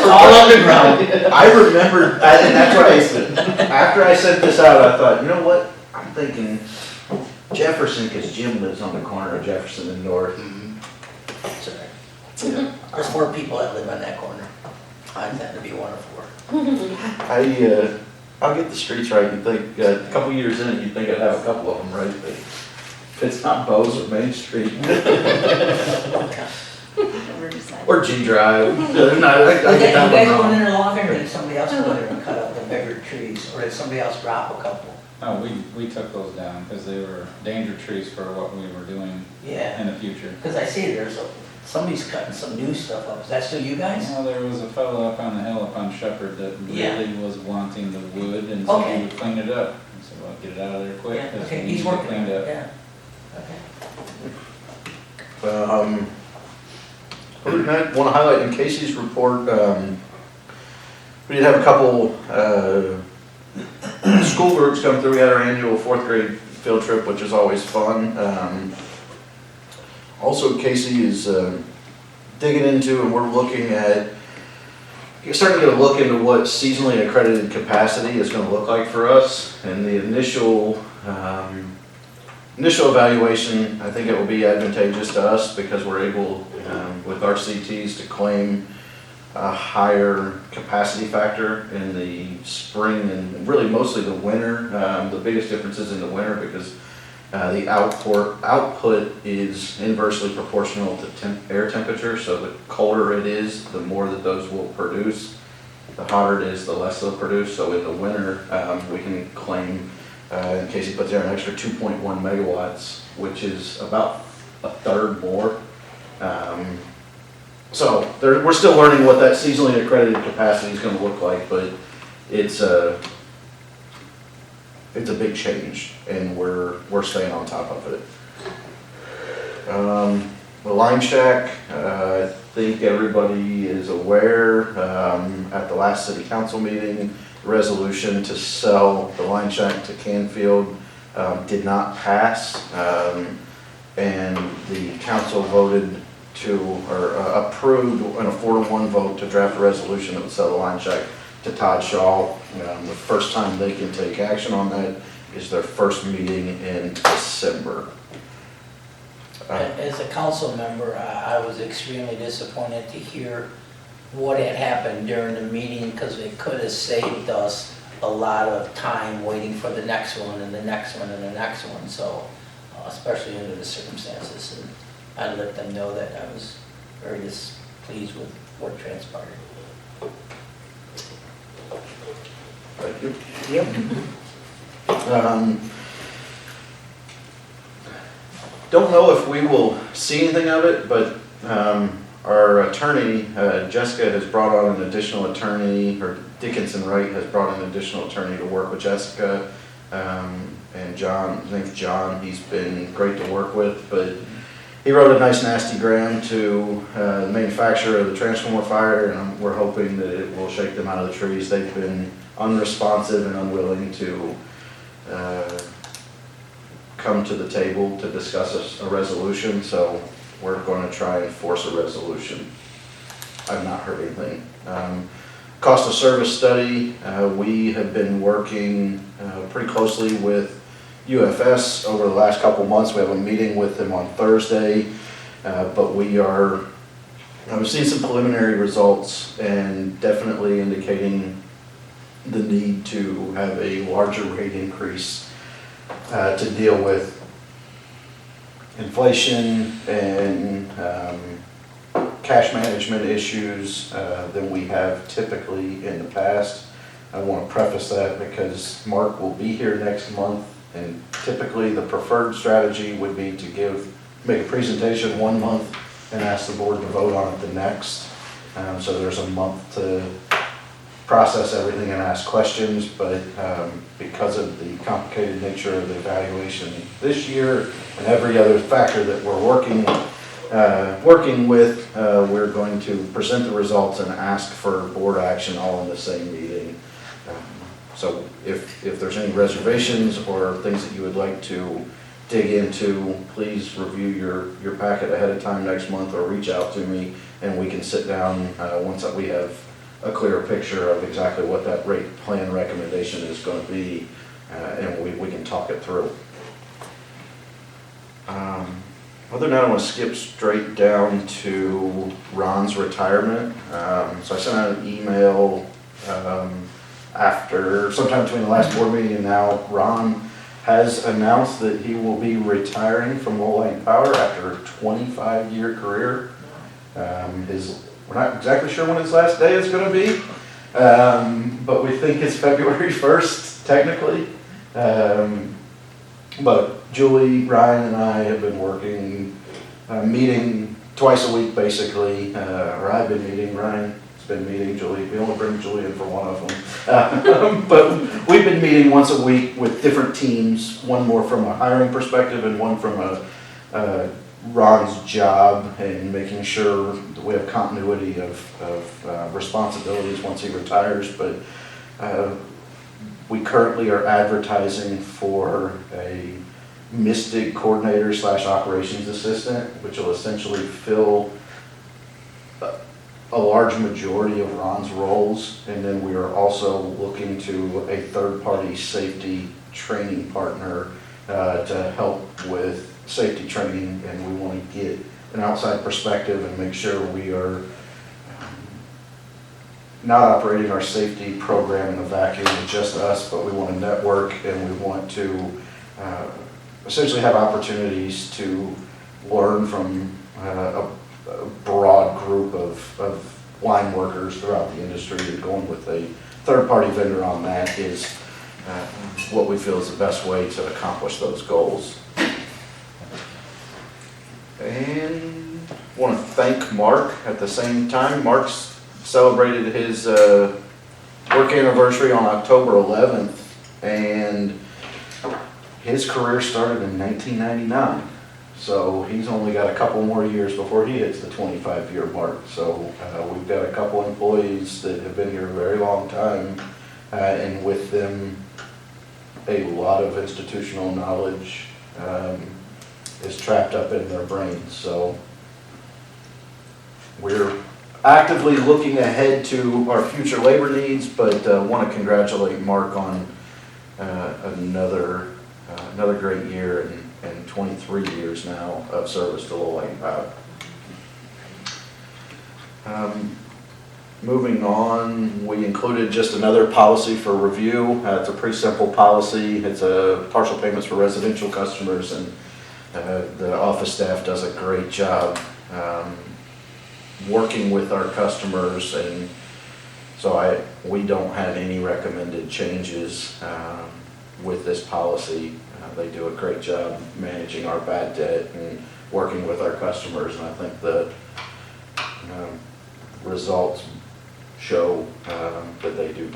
All underground. I remembered, and that's what I said. After I sent this out, I thought, you know what? I'm thinking Jefferson, because Jim lives on the corner of Jefferson and North. Sorry. There's 4 people that live on that corner. I intend to be one of 4. I'll get the streets right. You think a couple years in, you'd think I'd have a couple of them right, but if it's not Bose or Main Street or G Drive, no, I You get that guys one went wrong. in there longer, or did somebody else go there and cut up the bigger trees, or did somebody else drop a couple? No, we took those down because they were danger trees for what we were doing Yeah, in the future. because I see somebody's cutting some new stuff up. Is that still you guys? Well, there was a fellow up on the hill up on Shepherd that Yeah. really was wanting the wood, and so Okay. he would clean it up. I said, well, get it out of there quick, Yeah, because okay, we need he's to get working on cleaned it, up. yeah. Okay. Other than that, want to highlight in Casey's report, we did have a couple school groups come through. We had our annual 4th grade field trip, which is always fun. Also, Casey is digging into, and we're looking at, starting to get a look into what seasonally accredited capacity is going to look like for us. And the initial evaluation, I think it will be advantageous to us because we're able, with our CTs, to claim a higher capacity factor in the spring and really mostly the winter. The biggest difference is in the winter because the output is inversely proportional to air temperature. So the colder it is, the more that those will produce. The hotter it is, the less they'll produce. So in the winter, we can claim, in case he puts there, an extra 2.1 megawatts, which is about a third more. So we're still learning what that seasonally accredited capacity is going to look like, but it's a big change, and we're staying on top of it. The line shack, I think everybody is aware, at the last city council meeting, the resolution to sell the line shack to Canfield did not pass, and the council voted approved in a 4-1 vote to draft a resolution that would sell the line shack to Todd Shaw. The first time they can take action on that is their first meeting in December. As a council member, I was extremely disappointed to hear what had happened during the meeting, because it could have saved us a lot of time waiting for the next one and the next one and the next one, so, especially under the circumstances. And I let them know that I was very displeased with what transpired. Thank you. Yep. Don't know if we will see anything of it, but our attorney, Jessica, has brought on an additional attorney, or Dickinson Wright has brought an additional attorney to work with Jessica. And John, his name's John, he's been great to work with, but he wrote a nice nasty gram to the manufacturer of the transformer fire, and we're hoping that it will shake them out of the trees. They've been unresponsive and unwilling to come to the table to discuss a resolution, so we're going to try and force a resolution. I've not heard anything. Cost of service study, we have been working pretty closely with UFS over the last couple months. We have a meeting with them on Thursday, but I've seen some preliminary results and definitely indicating the need to have a larger rate increase to deal with inflation and cash management issues than we have typically in the past. I want to preface that because Mark will be here next month, and typically the preferred strategy would be to make a presentation 1 month and ask the board to vote on it the next. So there's a month to process everything and ask questions, but because of the complicated nature of the evaluation this year and every other factor that we're working with, we're going to present the results and ask for board action all in the same meeting. So if there's any reservations or things that you would like to dig into, please review your packet ahead of time next month or reach out to me and we can sit down once we have a clearer picture of exactly what that rate plan recommendation is going to be, and we can talk it through. Other than that, I want to skip straight down to Ron's retirement. So I sent out an email after sometime between the last board meeting and now. Ron has announced that he will be retiring from Lowell Power after a 25-year career. We're not exactly sure when his last day is going to be, but we think it's February 1st, technically. But Julie, Ryan, and I have been working, meeting twice a week, basically, or I've been meeting, Ryan's been meeting Julie. We only bring Julie in for one of them. But we've been meeting once a week with different teams, one more from a hiring perspective and one from a Ron's job, and making sure that we have continuity of responsibilities once he retires. But we currently are advertising for a Mystic coordinator / operations assistant, which will essentially fill a large majority of Ron's roles. And then we are also looking to a third-party safety training partner to help with safety training, and we want to get an outside perspective and make sure we are not operating our safety program in a vacuum with just us, but we want to network and we want to essentially have opportunities to learn from a broad group of line workers throughout the industry, and going with a third-party vendor on that is what we feel is the best way to accomplish those goals. And I want to thank Mark at the same time. Mark's celebrated his work anniversary on October 11th, and his career started in 1999. So he's only got a couple more years before he hits the 25-year mark. So we've got a couple employees that have been here a very long time, and with them a lot of institutional knowledge is trapped up in their brains. So we're actively looking ahead to our future labor needs, but want to congratulate Mark on another great year and 23 years now of service to Lowell Power. Moving on, we included just another policy for review. It's a pretty simple policy. It's a partial payments for residential customers, and the office staff does a great job working with our customers and So we don't have any recommended changes with this policy. They do a great job managing our bad debt and working with our customers, and I think the results show that they do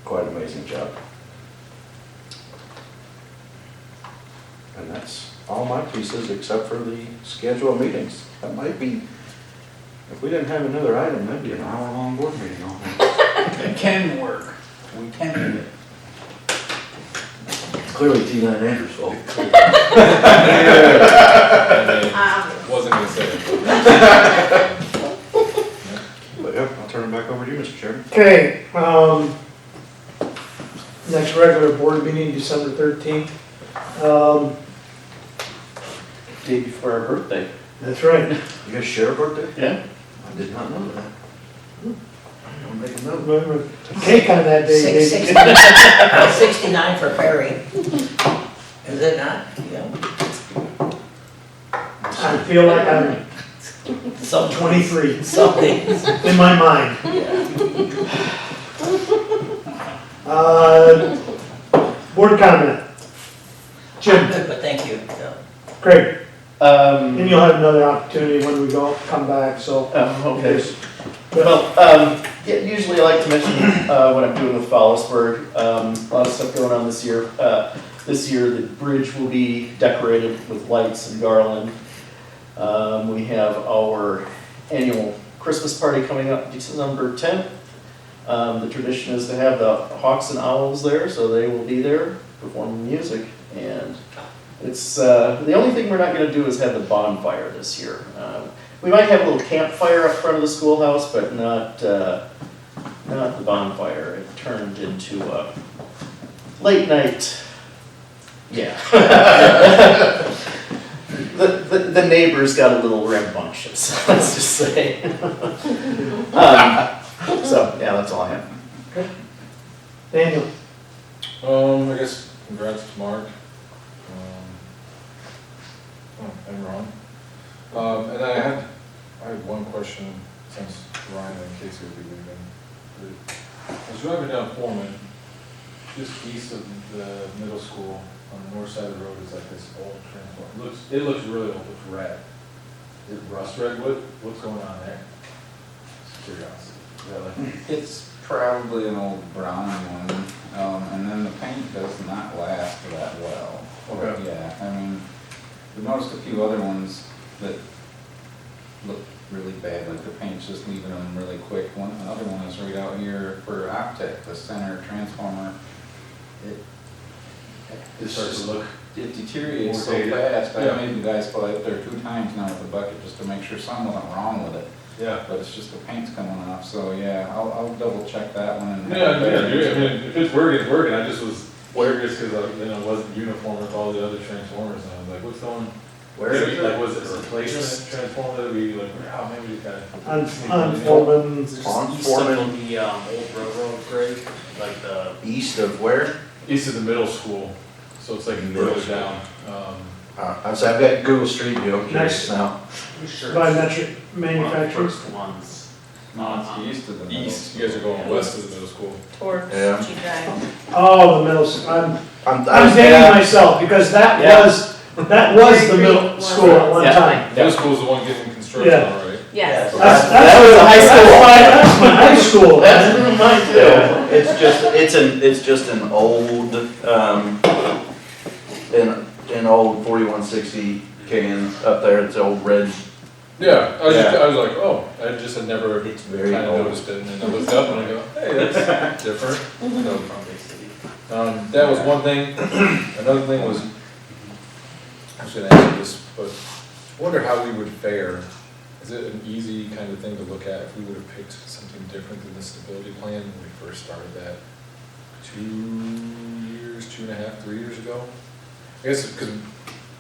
quite amazing job. And that's all my pieces except for the schedule of meetings. That might be, if we didn't have another item, that'd be an hour-long board meeting on that. It can work. We can do it. It's clearly Tina and Andrew's fault. Wasn't gonna say it. But yeah, I'll turn it back over to you, Mr. Chairman. Okay, next regular board meeting, December 13th. Day before our birthday. That's right. You guys share a birthday? Yeah. I did not know that. I'll make a note. Remember, cake on that day. Dave. 69 for Perry. Is it not? Yeah. I feel like I'm Some 23 something. in my mind. Board comment. Jim, Good, but thank you. Yeah. Craig, and you'll have another opportunity when we come back, so. Okay. Yes. Well, yeah, usually I like to mention what I'm doing with Fallisburg. A lot of stuff going on this year. This year, the bridge will be decorated with lights and garland. We have our annual Christmas party coming up December 10th. The tradition is to have the Hawks and Owls there, so they will be there performing music. And it's the only thing we're not going to do is have the bonfire this year. We might have a little campfire up front of the schoolhouse, but not the bonfire. It turned into a late night. Yeah. The neighbors got a little rambunctious, let's just say. So, yeah, that's all I have. Daniel, I guess congrats to Mark. And Ron. And I had one question since Ryan and Casey will be leaving. I was driving down Foreman, just east of the middle school, on the north side of the road is like this old transformer. It looks really old, it's red. Is it rust red? What's going on there? Just curiosity. Really? It's probably an old brown one, and then the paint does not last that well. Okay. Yeah, I mean, we noticed a few other ones that look really bad, like the paint's just leaving them really quick. Another one is right out here for Optic, the center transformer. It starts to look. It deteriorates so More dated. fast. I Yeah. made the guys go out there 2 times now with the bucket just to make sure something wasn't wrong with it. Yeah. But it's just the paint's coming off, so yeah, I'll double check that one. And Yeah, I mean, if it's working, it's working. I just was curious because it wasn't uniform with all the other transformers, and I was like, what's going? Where is it? Like, was it a replacement transformer that we like? Oh, maybe we got. on Foreman, On East Foreman, of the old railroad grade, like the, east of where? East of the middle school, so it's like Middle further school. down. I've got Google Street View, I'm Next. curious now. sure. biometric One of the manufacturers. first ones. No, it's east of the middle. East, you guys are going west of the middle school. Towards Yeah. Cheap Drive. Oh, the middle, I'm I'm dating myself, because that Yeah. was the middle school at one Yeah. time. Middle school's the one getting construction, Yeah. all right? Yes. That was a high school. That's my high school. That's mine too. Yeah, it's just an old, an old 4160 can up there, it's old red. Yeah, I was Yeah. like, oh, I just had never It's very kind of old. noticed it, and then I looked up and I go, hey, that's different. So, Probably city. that was one thing. Another thing was, I was gonna ask you this, but I wonder how we would fare. Is it an easy kind of thing to look at if we would have picked something different than the stability plan when we first started that 2.5, 3 years ago? I guess because,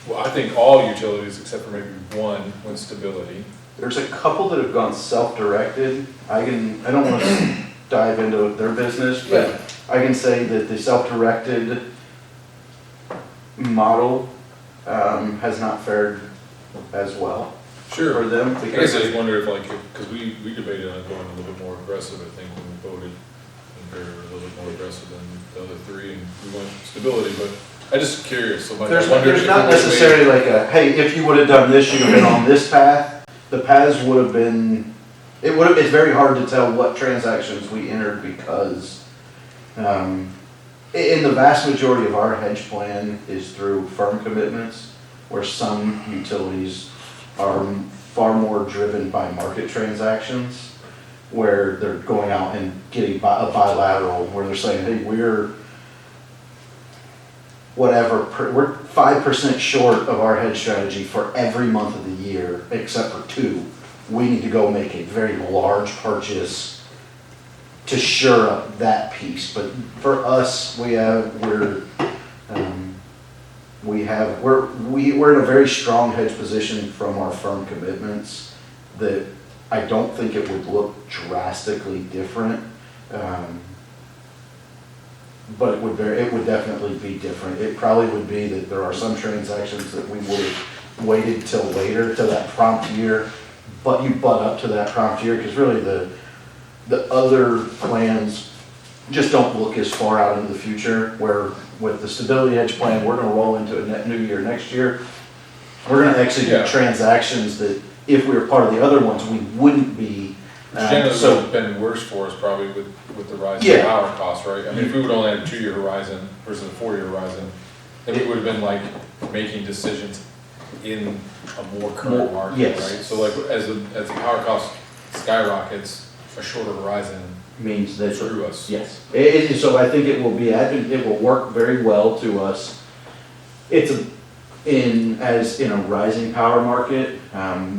well, I think all utilities except for maybe one went stability. There's a couple that have gone self-directed. I don't want to dive into their business, but I can say that the self-directed model has not fared as well. Sure. for them. I guess I just wonder if like, because we debated on going a little bit more aggressive, I think, when we voted. I think we were a little bit more aggressive than the other three, and we went stability, but I'm just curious, so like, I wonder There's if not we would've necessarily like a, hey, if you would have done this, you'd have been on this path. The paths would have been, it's very hard to tell what transactions we entered because in the vast majority of our hedge plan is through firm commitments, where some utilities are far more driven by market transactions, where they're going out and getting a bilateral, where they're saying, hey, we're 5% short of our hedge strategy for every month of the year, except for 2. We need to go make a very large purchase to shore up that piece. But for us, we're in a very strong hedge position from our firm commitments that I don't think it would look drastically different. But it would definitely be different. It probably would be that there are some transactions that we would have waited till later, till that prompt year, but you butt up to that prompt year, because really the other plans just don't look as far out into the future, where with the stability hedge plan, we're gonna roll into a new year next year. We're gonna execute transactions that if we were part of the other ones, we wouldn't be. Generally, it would have been worse for us probably with the rise in power costs, right? I mean, if we would only had a 2-year horizon versus a 4-year horizon, then we would have been like making decisions in a more current market, right? So like as the power cost skyrockets, a shorter horizon means that screw us. Yes. So I think it will work very well to us. In a rising power market,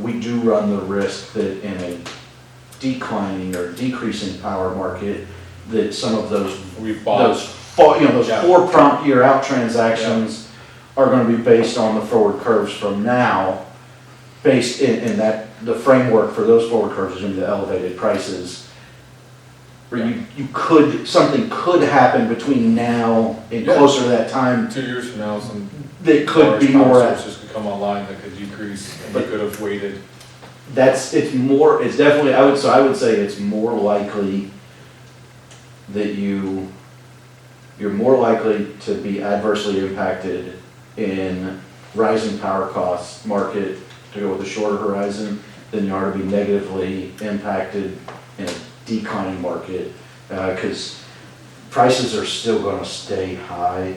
we do run the risk that in a declining or decreasing power market, that some of those four prompt year out transactions are going to be based on the forward curves from now, based in that the framework for those forward curves is going to be the elevated prices. Where something could happen between now and closer to that time. 2 years from now, some that could be more sources could come online that could decrease, and we could have waited. It's definitely, I would say it's more likely that you're more likely to be adversely impacted in rising power costs market to go with a shorter horizon than you are to be negatively impacted in a declining market, because prices are still going to stay high,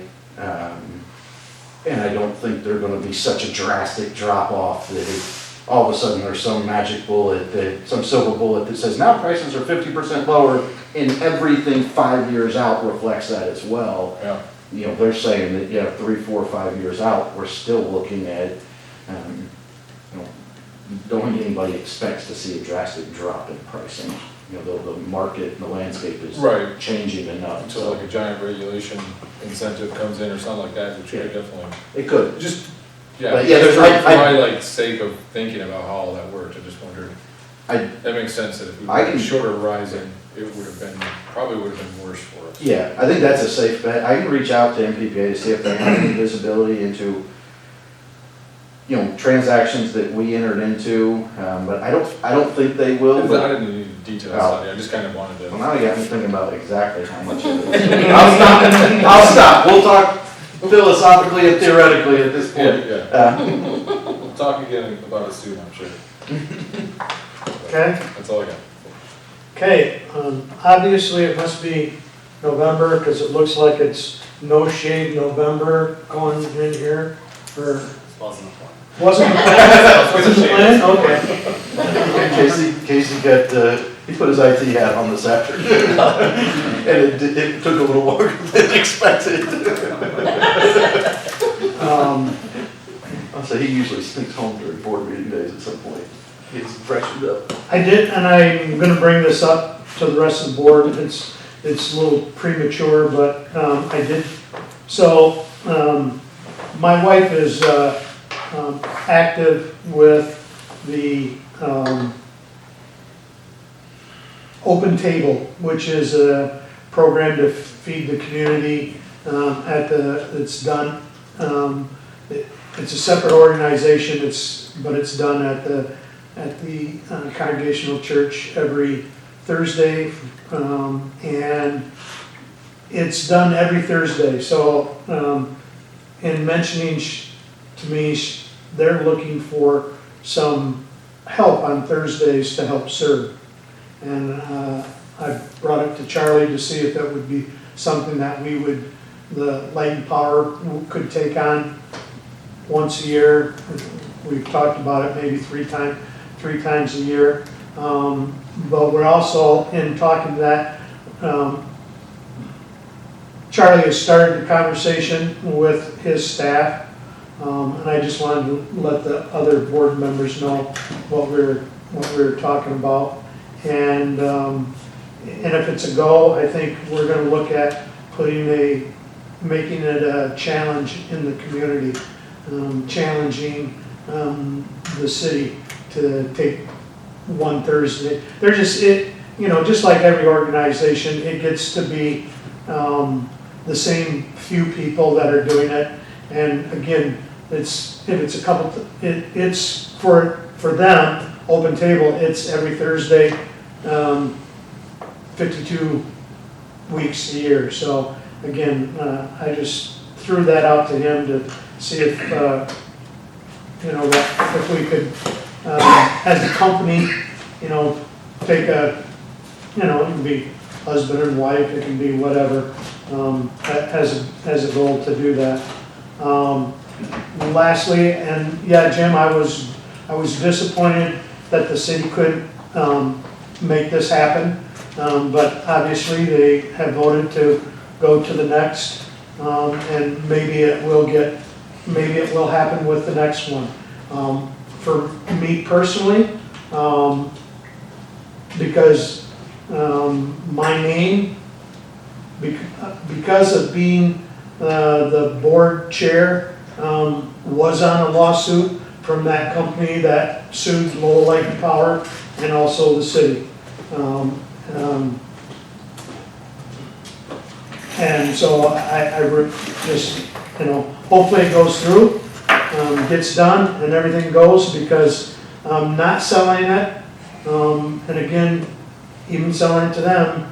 and I don't think they're going to be such a drastic drop off that all of a sudden there's some magic bullet, some silver bullet that says now prices are 50% lower, and everything 5 years out reflects that as well. Yeah. They're saying that 3, 4, 5 years out, we're still looking at, don't think anybody expects to see a drastic drop in pricing. The market, the landscape is changing enough. Until like a giant regulation incentive comes in or something like that, which could definitely. It could. For my sake of thinking about how all that works, I just wondered. That makes sense that if we had a shorter horizon, it probably would have been worse for us. Yeah, I think that's a safe bet. I can reach out to MPPA to see if they have any visibility into transactions that we entered into, but I don't think they will. I didn't need a detailed study. I just kind of wanted to. Well, now you got me thinking about exactly how much it is. I'll stop. We'll talk philosophically and theoretically at this point. We'll talk again about it soon, I'm sure. Okay. That's all I got. Okay, obviously it must be November, because it looks like it's no shade November going in here, or Wasn't the point. wasn't the plan? Wasn't the plan? Okay. Casey he put his IT hat on this afternoon, and it took a little longer than expected. I'll say he usually sneaks home during board meeting days at some point. He's freshened up. I did, and I'm gonna bring this up to the rest of the board. It's a little premature, but I did. So my wife is active with the Open Table, which is a program to feed the community. It's done. It's a separate organization. But it's done at the at the Congregational Church every Thursday, and it's done every Thursday. So in mentioning to me, they're looking for some help on Thursdays to help serve. And I brought it to Charlie to see if that would be something that the Light and Power could take on once a year. We've talked about it maybe three times a year. But we're also, in talking to that, Charlie has started the conversation with his staff, and I just wanted to let the other board members know what we're talking about. And if it's a go, I think we're going to look at making it a challenge in the community, challenging the city to take one Thursday. They're just just like every organization, it gets to be the same few people that are doing it. And again, it's for them, Open Table, it's every Thursday, 52 weeks a year. So again, I just threw that out to him to see if if we could, as a company, take a, it can be husband and wife, it can be whatever, as a goal to do that. Lastly, and yeah, Jim, I was disappointed that the city couldn't make this happen, but obviously they have voted to go to the next, and maybe it will happen with the next one. For me personally, because my name, because of being the board chair, was on a lawsuit from that company that sued Lowell Light and Power and also the city. And so I just, hopefully it goes through, gets done and everything goes, because not selling it, and again, even selling it to them,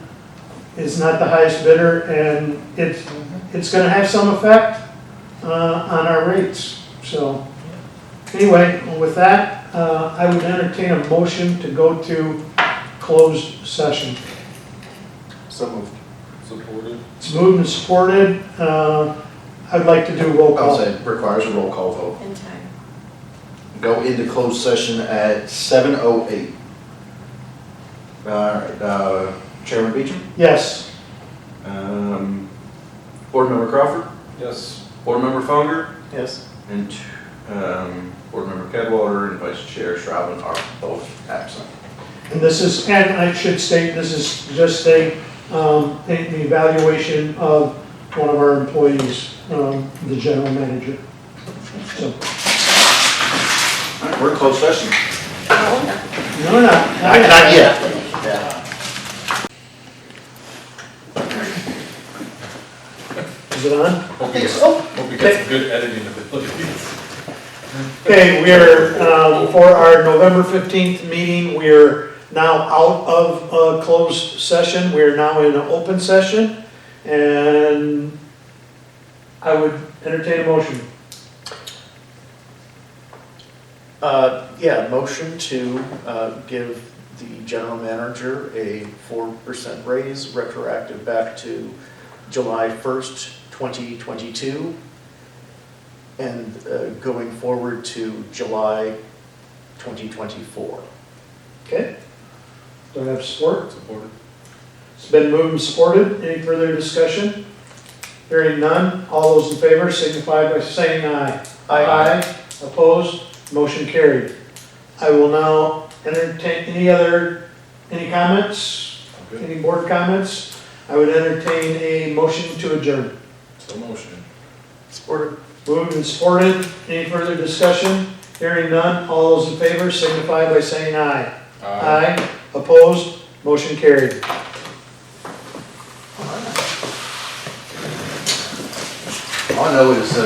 is not the highest bidder, and it's gonna have some effect on our rates. So anyway, with that, I would entertain a motion to go to closed session. So moved. Supported. It's moved and supported. I'd like to do a roll I'll call. say requires a roll call vote. In time. Go into closed session at 7:08. All right, Chairman Beecham, Yes. Board Member Crawford, Yes. Board Member Fonger, Yes. and Board Member Cadwater and Vice Chair Shraven are both absent. And and I should state, this is just an evaluation of one of our employees, the general manager. So, All right, we're in closed session. no, not Not yet. Is it on? Hope we get some good editing abilities. Okay, we're, for our November 15th meeting, we're now out of a closed session. We're now in an open session, and I would entertain a motion. Motion to give the general manager a 4% raise retroactive back to July 1st, 2022, and going forward to July 2024. Okay? Do I have support? Supported. It's been moved and supported. Any further discussion? Hearing none, all those in favor signify by saying aye. Aye. Opposed? Motion carried. I will now entertain any comments? Okay. Any board comments? I would entertain a motion to adjourn. So motion. Supported. Moved and supported. Any further discussion? Hearing none, all those in favor signify by saying aye. Aye. Opposed? Motion carried. All I know is,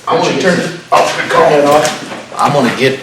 Why don't you turn that off? I'm gonna get,